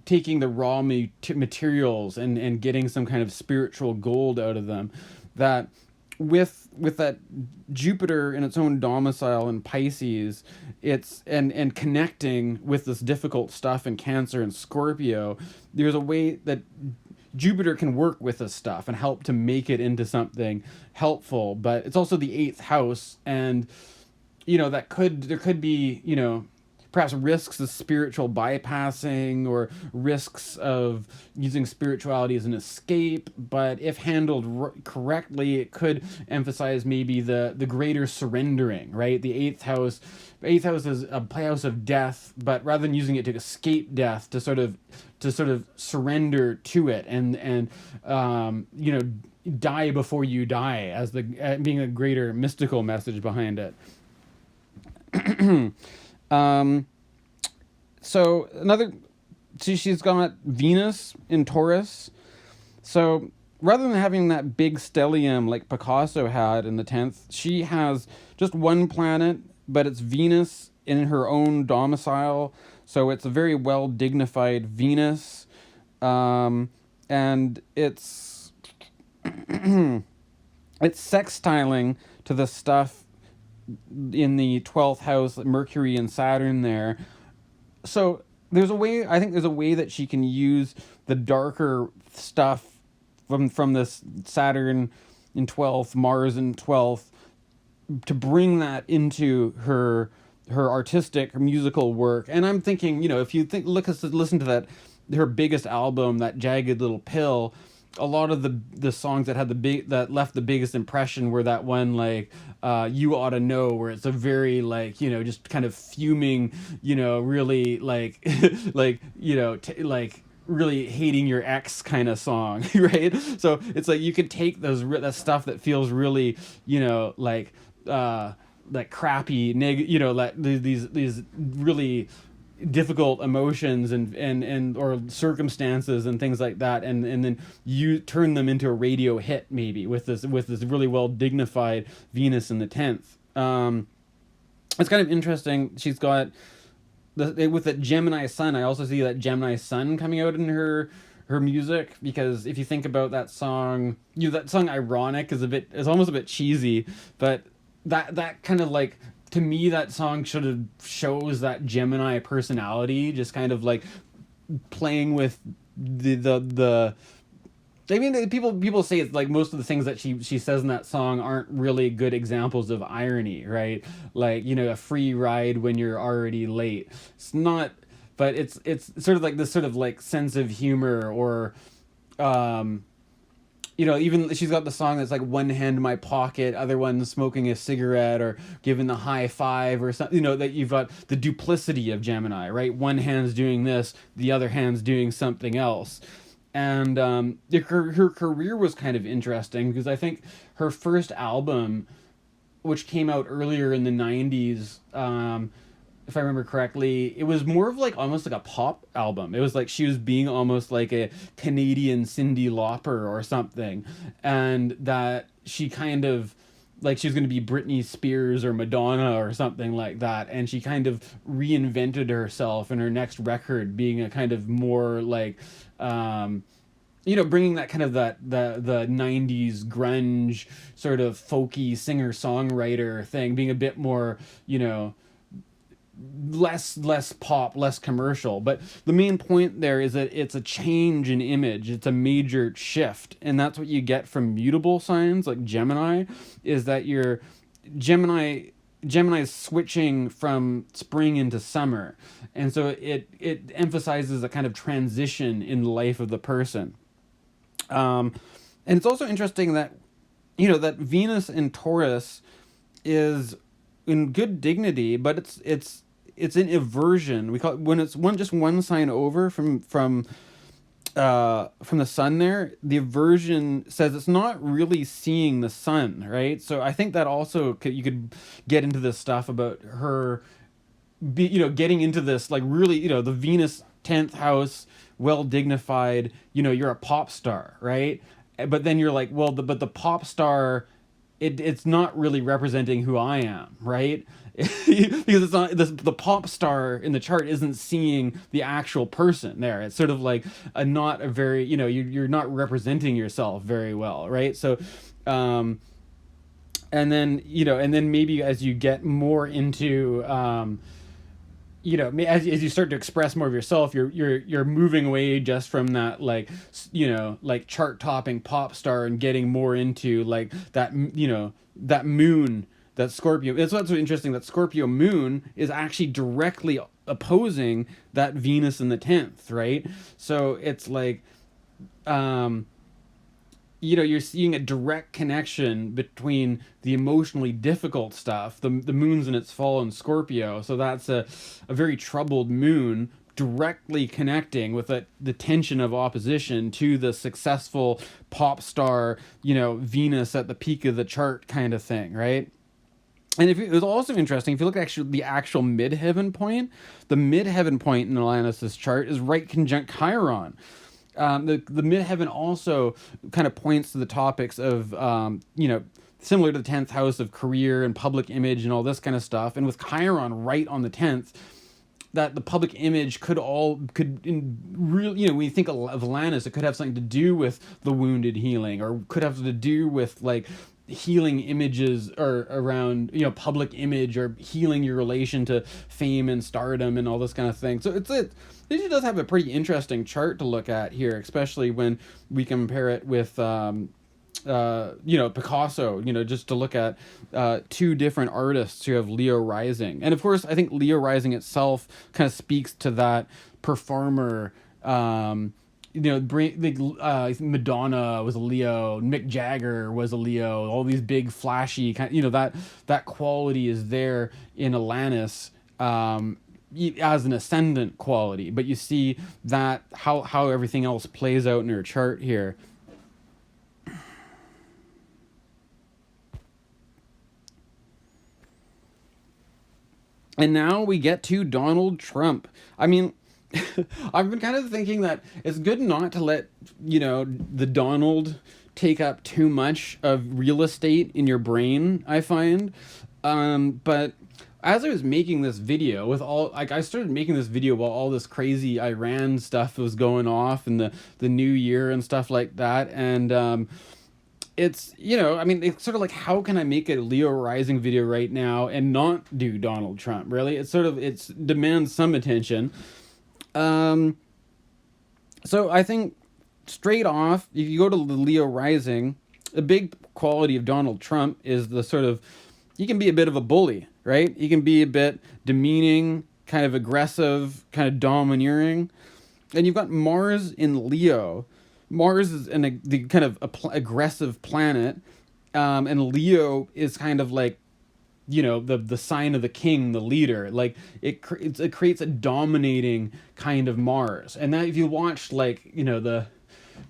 taking the raw materials and getting some kind of spiritual gold out of them, that with that Jupiter in its own domicile in Pisces, it's and connecting with this difficult stuff in Cancer and Scorpio, there's a way that Jupiter can work with this stuff and help to make it into something helpful. But it's also the 8th house, and there could be perhaps risks of spiritual bypassing or risks of using spirituality as an escape, but if handled correctly, it could emphasize maybe the greater surrendering, right? The eighth house is a playhouse of death, but rather than using it to escape death, to sort of surrender to it and die before you die, as being a greater mystical message behind it. She's got Venus in Taurus. So rather than having that big stellium like Picasso had in the 10th, she has just one planet, but it's Venus in her own domicile. So it's a very well dignified Venus. And it's it's sextiling to the stuff in the 12th house, Mercury and Saturn there. So I think there's a way that she can use the darker stuff from this Saturn in 12th, Mars in 12th, to bring that into her artistic, her musical work. And I'm thinking, if you listen to that, her biggest album, that Jagged Little Pill, a lot of the songs that left the biggest impression were that one, like You Ought to Know, where it's a very just kind of fuming, really really hating your ex kind of song, right? So it's like you could take that stuff that feels really like crappy these really difficult emotions and or circumstances and things like that, and then you turn them into a radio hit, maybe with this really well dignified Venus in the 10th. It's kind of interesting. She's got with the Gemini sun. I also see that Gemini sun coming out in her music, because if you think about that song, that song Ironic is almost a bit cheesy, but that kind of like, to me, that song shows that Gemini personality, just kind of like playing with the I mean, people say it's like most of the things that she says in that song aren't really good examples of irony, right? Like, a free ride when you're already late. It's not, but it's sort of like this sort of like sense of humor, or even she's got the song that's like one hand in my pocket, other one smoking a cigarette or giving the high five or something, that you've got the duplicity of Gemini, right? One hand's doing this, the other hand's doing something else. And her career was kind of interesting, because I think her first album which came out earlier in the 90s. If I remember correctly, it was more of like almost like a pop album. It was like she was being almost like a Canadian Cyndi Lauper or something, and that she kind of like she was going to be Britney Spears or Madonna or something like that, and she kind of reinvented herself in her next record, being a kind of more like bringing that kind of the 90s grunge sort of folky singer-songwriter thing, being a bit more, less pop, less commercial. But the main point there is that it's a change in image. It's a major shift. And that's what you get from mutable signs like Gemini, is that your Gemini is switching from spring into summer. And so it emphasizes a kind of transition in the life of the person. And it's also interesting that, that Venus in Taurus is in good dignity, but it's an aversion. We call it when it's one sign over from the sun there. The aversion says it's not really seeing the sun, right? So I think that also you could get into this stuff about her, getting into this like really, the Venus 10th house, well dignified. You're a pop star, right? But then you're like, well, but the pop star, it's not really representing who I am, right? Because it's not the pop star in the chart isn't seeing the actual person there. It's sort of like not a very, you're not representing yourself very well, right? So and then maybe as you get more into as you start to express more of yourself, you're moving away just from that like chart topping pop star and getting more into like that that moon, that Scorpio. It's what's interesting, that Scorpio moon is actually directly opposing that Venus in the 10th, right? So it's like you're seeing a direct connection between the emotionally difficult stuff. The moon's in its fall in Scorpio, so that's a very troubled moon directly connecting with the tension of opposition to the successful pop star, Venus at the peak of the chart kind of thing, right? And it was also interesting, if you look at the actual midheaven point, the midheaven point in Alanis' chart is right conjunct Chiron. The midheaven also kind of points to the topics of, similar to the 10th house of career and public image and all this kind of stuff. And with Chiron right on the 10th, that the public image when you think of Alanis, it could have something to do with the wounded healing, or could have to do with like healing images or around public image, or healing your relation to fame and stardom and all this kind of thing. So it does have a pretty interesting chart to look at here, especially when we compare it with Picasso, just to look at two different artists who have Leo rising. And of course I think Leo rising itself kind of speaks to that performer. Madonna was a Leo, Mick Jagger was a Leo, all these big flashy kind, that quality is there in Alanis as an ascendant quality. But you see that how everything else plays out in her chart here. And now we get to Donald Trump. I mean, I've been kind of thinking that it's good not to let, the Donald take up too much of real estate in your brain, I find. But as I was making this video I started making this video while all this crazy Iran stuff was going off and the new year and stuff like that. And, it's, it's sort of like, how can I make a Leo rising video right now and not do Donald Trump? Really? It demands some attention. So I think straight off, if you go to the Leo rising, the big quality of Donald Trump is he can be a bit of a bully, right? He can be a bit demeaning, kind of aggressive, kind of domineering. And you've got Mars in Leo. Mars is the kind of aggressive planet, and Leo is kind of like, the sign of the king, the leader. Like it creates a dominating kind of Mars, and that if you watch like the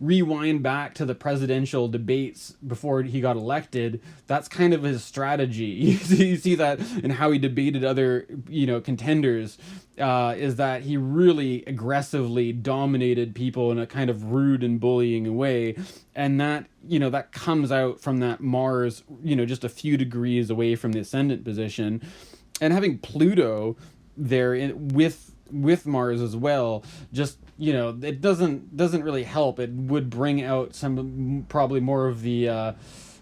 rewind back to the presidential debates before he got elected, that's kind of his strategy. You see that in how he debated other, contenders, is that he really aggressively dominated people in a kind of rude and bullying way. And that, that comes out from that Mars, just a few degrees away from the ascendant position. And having Pluto there with Mars as well, just, it doesn't really help. It would bring out some, probably more of the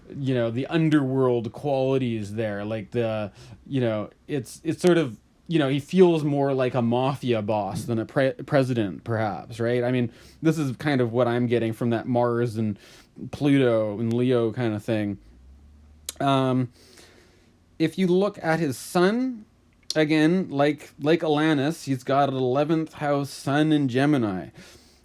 the underworld qualities there, like it's sort of, he feels more like a mafia boss than a president, perhaps, right? I mean, this is kind of what I'm getting from that Mars and Pluto and Leo kind of thing. If you look at his sun, again, like Alanis, he's got an 11th house sun in Gemini.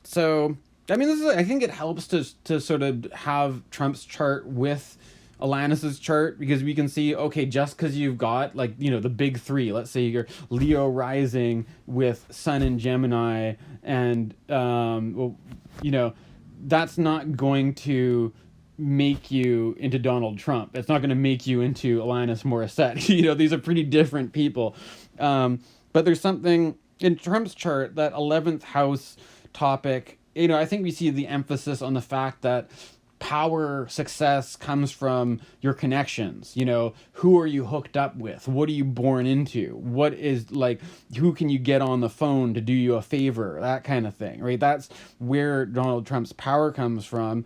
So, I mean, I think it helps to sort of have Trump's chart with Alanis's chart, because we can see, okay, just because you've got, like, the big three, let's say you're Leo rising with sun in Gemini, and that's not going to make you into Donald Trump. It's not going to make you into Alanis Morissette. These are pretty different people. But there's something in Trump's chart, that 11th house topic, I think we see the emphasis on the fact that power, success comes from your connections. Who are you hooked up with? What are you born into? What is, like, who can you get on the phone to do you a favor? That kind of thing, right? That's where Donald Trump's power comes from.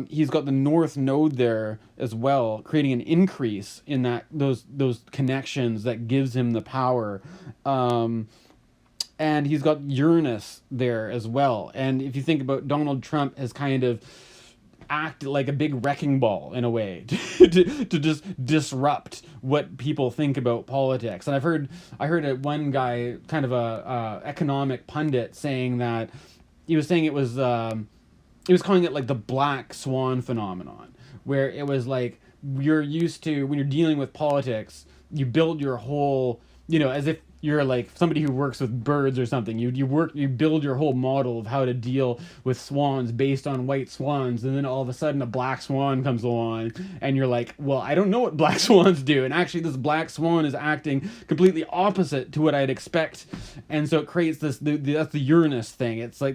He's got the North Node there as well, creating an increase in those connections that gives him the power. And he's got Uranus there as well. And if you think about, Donald Trump has kind of acted like a big wrecking ball in a way to just disrupt what people think about politics. And I heard one guy, kind of a economic pundit, saying that he was saying it was he was calling it like the black swan phenomenon, where it was like, you're used to, when you're dealing with politics, you build your whole, as if you're like somebody who works with birds or something. You build your whole model of how to deal with swans based on white swans, and then all of a sudden a black swan comes along, and you're like, well, I don't know what black swans do, and actually this black swan is acting completely opposite to what I'd expect, and so it creates this. That's the Uranus thing. It's like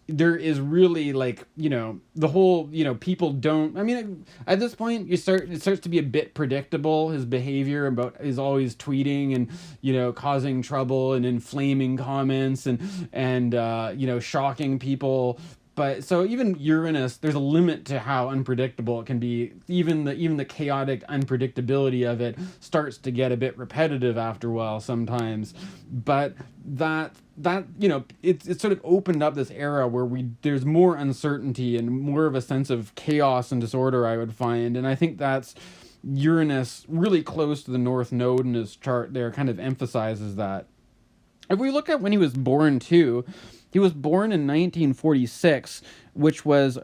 there is really, like, the whole, people don't, I mean, at this point it starts to be a bit predictable, his behavior about, is always tweeting and, causing trouble and inflaming comments and shocking people. But so even Uranus, there's a limit to how unpredictable it can be. Even the chaotic unpredictability of it starts to get a bit repetitive after a while sometimes. But that it's sort of opened up this era where there's more uncertainty and more of a sense of chaos and disorder, I would find. And I think that's Uranus, really close to the North Node in his chart there, kind of emphasizes that. If we look at when he was born too, he was born in 1946, which was,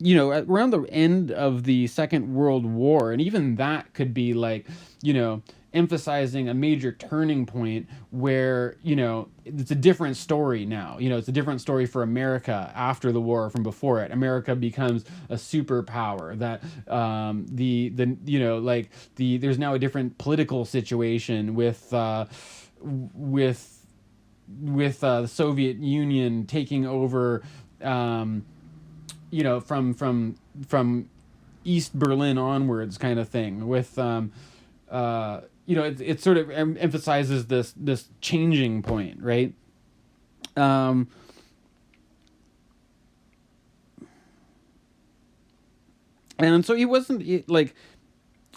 around the end of the Second World War. And even that could be like, emphasizing a major turning point where, it's a different story now. It's a different story for America after the war from before it. America becomes a superpower. That there's now a different political situation with the Soviet Union taking over, from East Berlin onwards, kind of thing. With it sort of emphasizes this changing point, right? And so he wasn't like.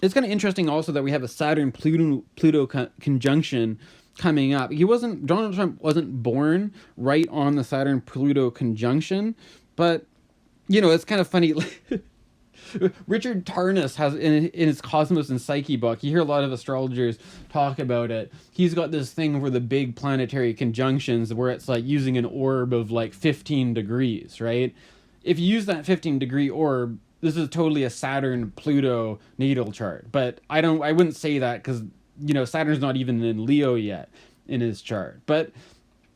It's kind of interesting also that we have a Saturn Pluto conjunction coming up. Donald Trump wasn't born right on the Saturn Pluto conjunction, but it's kind of funny. Richard Tarnas has in his Cosmos and Psyche book, you hear a lot of astrologers talk about it. He's got this thing for the big planetary conjunctions where it's like using an orb of like 15 degrees, right? If you use that 15-degree orb, this is totally a Saturn Pluto natal chart. But I wouldn't say that, because Saturn's not even in Leo yet in his chart. But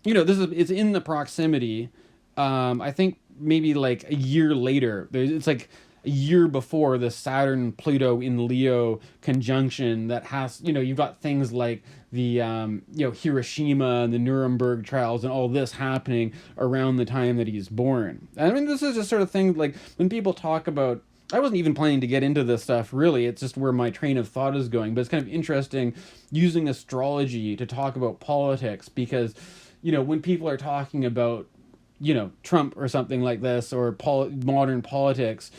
it's in the proximity, I think maybe like a year later. It's like a year before the Saturn Pluto in Leo conjunction that has, you've got things like the Hiroshima and the Nuremberg trials and all this happening around the time that he's born. I mean, this is just sort of thing like when people talk about. I wasn't even planning to get into this stuff, really. It's just where my train of thought is going. But it's kind of interesting using astrology to talk about politics because, when people are talking about, Trump or something like this or modern politics,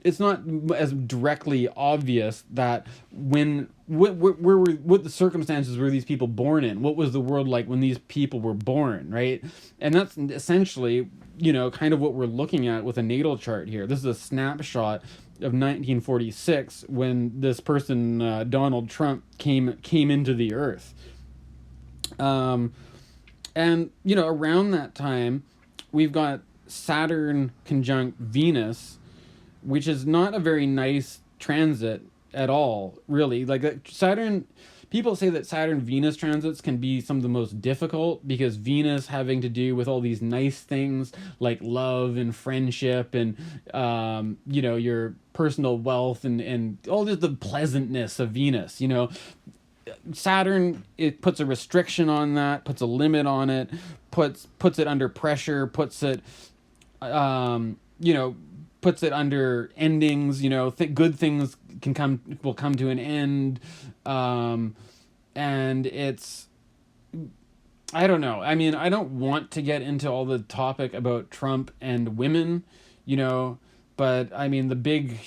it's not as directly obvious that what the circumstances were these people born in, what was the world like when these people were born, right? And that's essentially kind of what we're looking at with a natal chart here. This is a snapshot of 1946 when this person Donald Trump came into the earth, and around that time we've got Saturn conjunct Venus, which is not a very nice transit at all, really. Like Saturn, people say that Saturn-Venus transits can be some of the most difficult because Venus having to do with all these nice things like love and friendship and, your personal wealth and all the pleasantness of Venus, Saturn, it puts a restriction on that, puts a limit on it, puts it under pressure, puts it puts it under endings. Good things will come to an end, and it's, I don't know. I mean, I don't want to get into all the topic about Trump and women, but I mean the big,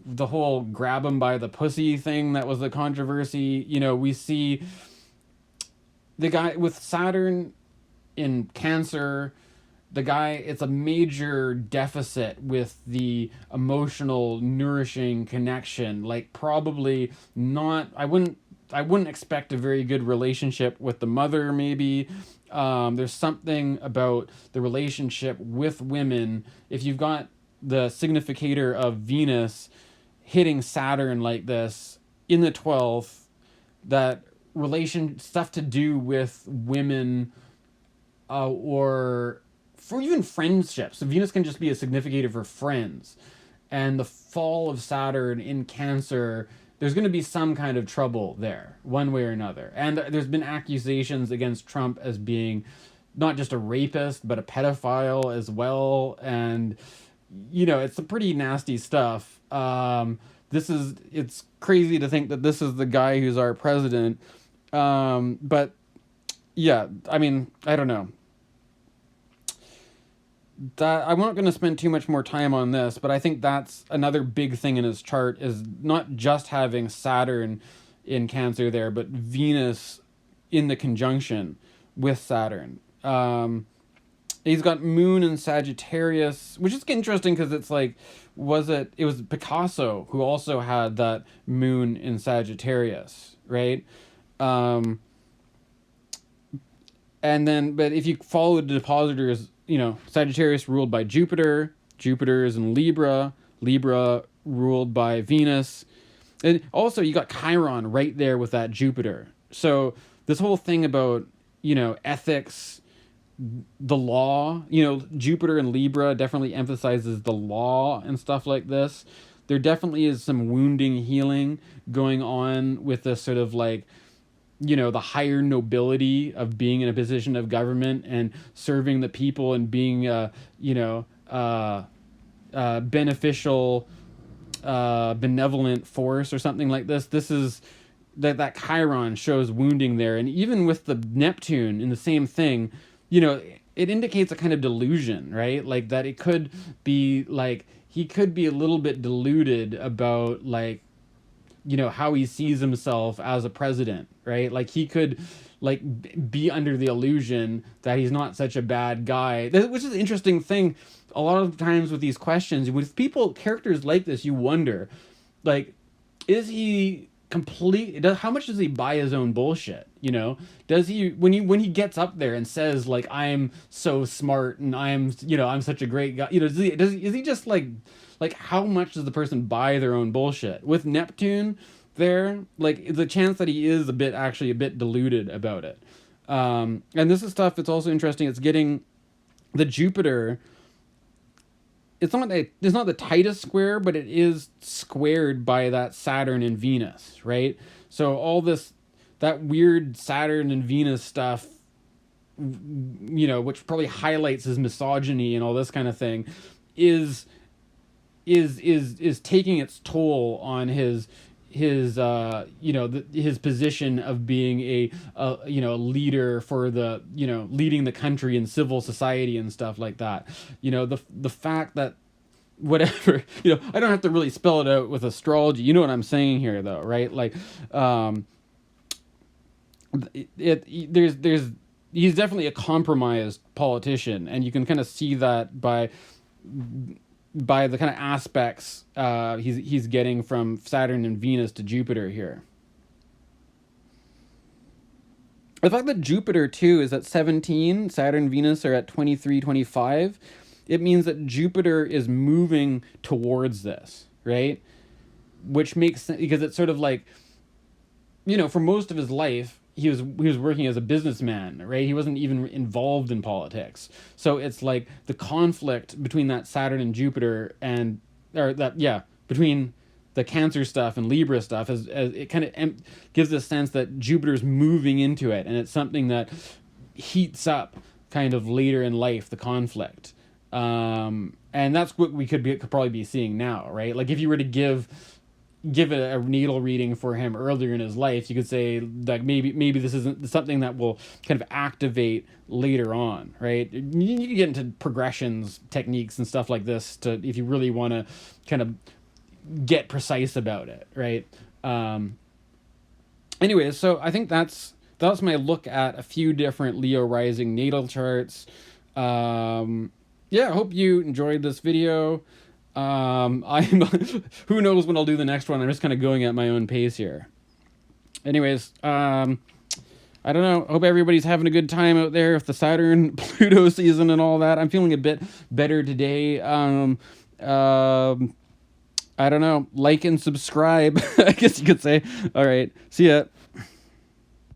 the whole grab him by the pussy thing that was the controversy. We see the guy with Saturn in Cancer. The guy, it's a major deficit with the emotional, nourishing connection. Like probably not. I wouldn't expect a very good relationship with the mother. Maybe there's something about the relationship with women. If you've got the significator of Venus hitting Saturn like this in the 12th, that relation stuff to do with women, or for even friendships. So Venus can just be a significator for friends. And the fall of Saturn in Cancer, there's going to be some kind of trouble there, one way or another. And there's been accusations against Trump as being not just a rapist, but a pedophile as well. And, it's some pretty nasty stuff. It's crazy to think that this is the guy who's our president. But yeah, I mean, I don't know. That I'm not going to spend too much more time on this, but I think that's another big thing in his chart is not just having Saturn in Cancer there, but Venus in the conjunction with Saturn. He's got Moon in Sagittarius, which is interesting because it's like, it was Picasso who also had that Moon in Sagittarius, right? And then, but if you follow the depositors, Sagittarius ruled by Jupiter. Jupiter is in Libra. Libra ruled by Venus. And also you got Chiron right there with that Jupiter. So this whole thing about, ethics, the law, Jupiter in Libra definitely emphasizes the law and stuff like this. There definitely is some wounding healing going on with this sort of like, the higher nobility of being in a position of government and serving the people and being beneficial, benevolent force or something like this. This is that Chiron shows wounding there. And even with the Neptune in the same thing, it indicates a kind of delusion, right? Like that it could be like, he could be a little bit deluded about like, how he sees himself as a president, right? Like he could like be under the illusion that he's not such a bad guy, which is an interesting thing. A lot of times with these questions, with characters like this, you wonder, like, is he how much does he buy his own bullshit? Does he, when he gets up there and says like, I'm so smart and I'm such a great guy, is he just like how much does the person buy their own bullshit? With Neptune there, like the chance that he is a bit deluded about it. And this is stuff, it's also interesting. It's getting the Jupiter, it's not the tightest square, but it is squared by that Saturn and Venus, right? So all this, that weird Saturn and Venus stuff, you know, which probably highlights his misogyny and all this kind of thing, is taking its toll on his you know, his position of being a you know, a leader for the, you know, leading the country in civil society and stuff like that. You know, the fact that whatever, you know, I don't have to really spell it out with astrology. You know what I'm saying here, though, right? Like, there's he's definitely a compromised politician, and you can kind of see that by the kind of aspects he's getting from Saturn and Venus to Jupiter here. The fact that Jupiter too is at 17, Saturn and Venus are at 23, 25, it means that Jupiter is moving towards this, right? Which makes sense, because it's sort of like, you know, for most of his life, he was working as a businessman, right? He wasn't even involved in politics. So it's like the conflict between that Saturn and Jupiter, and between the Cancer stuff and Libra stuff, as it kind of gives this sense that Jupiter's moving into it, and it's something that heats up kind of later in life, the conflict. And that's what we could probably be seeing now, right? Like if you were to give a natal reading for him earlier in his life, you could say like maybe this isn't something that will kind of activate later on, right? You can get into progressions, techniques, and stuff like this to, if you really want to kind of get precise about it, right? Anyways, so I think that's my look at a few different Leo rising natal charts. Yeah, I hope you enjoyed this video. I'm who knows when I'll do the next one. I'm just kind of going at my own pace here. Anyways, I don't know. I hope everybody's having a good time out there with the Saturn Pluto season and all that. I'm feeling a bit better today. I don't know. Like and subscribe, I guess you could say. All right. See ya.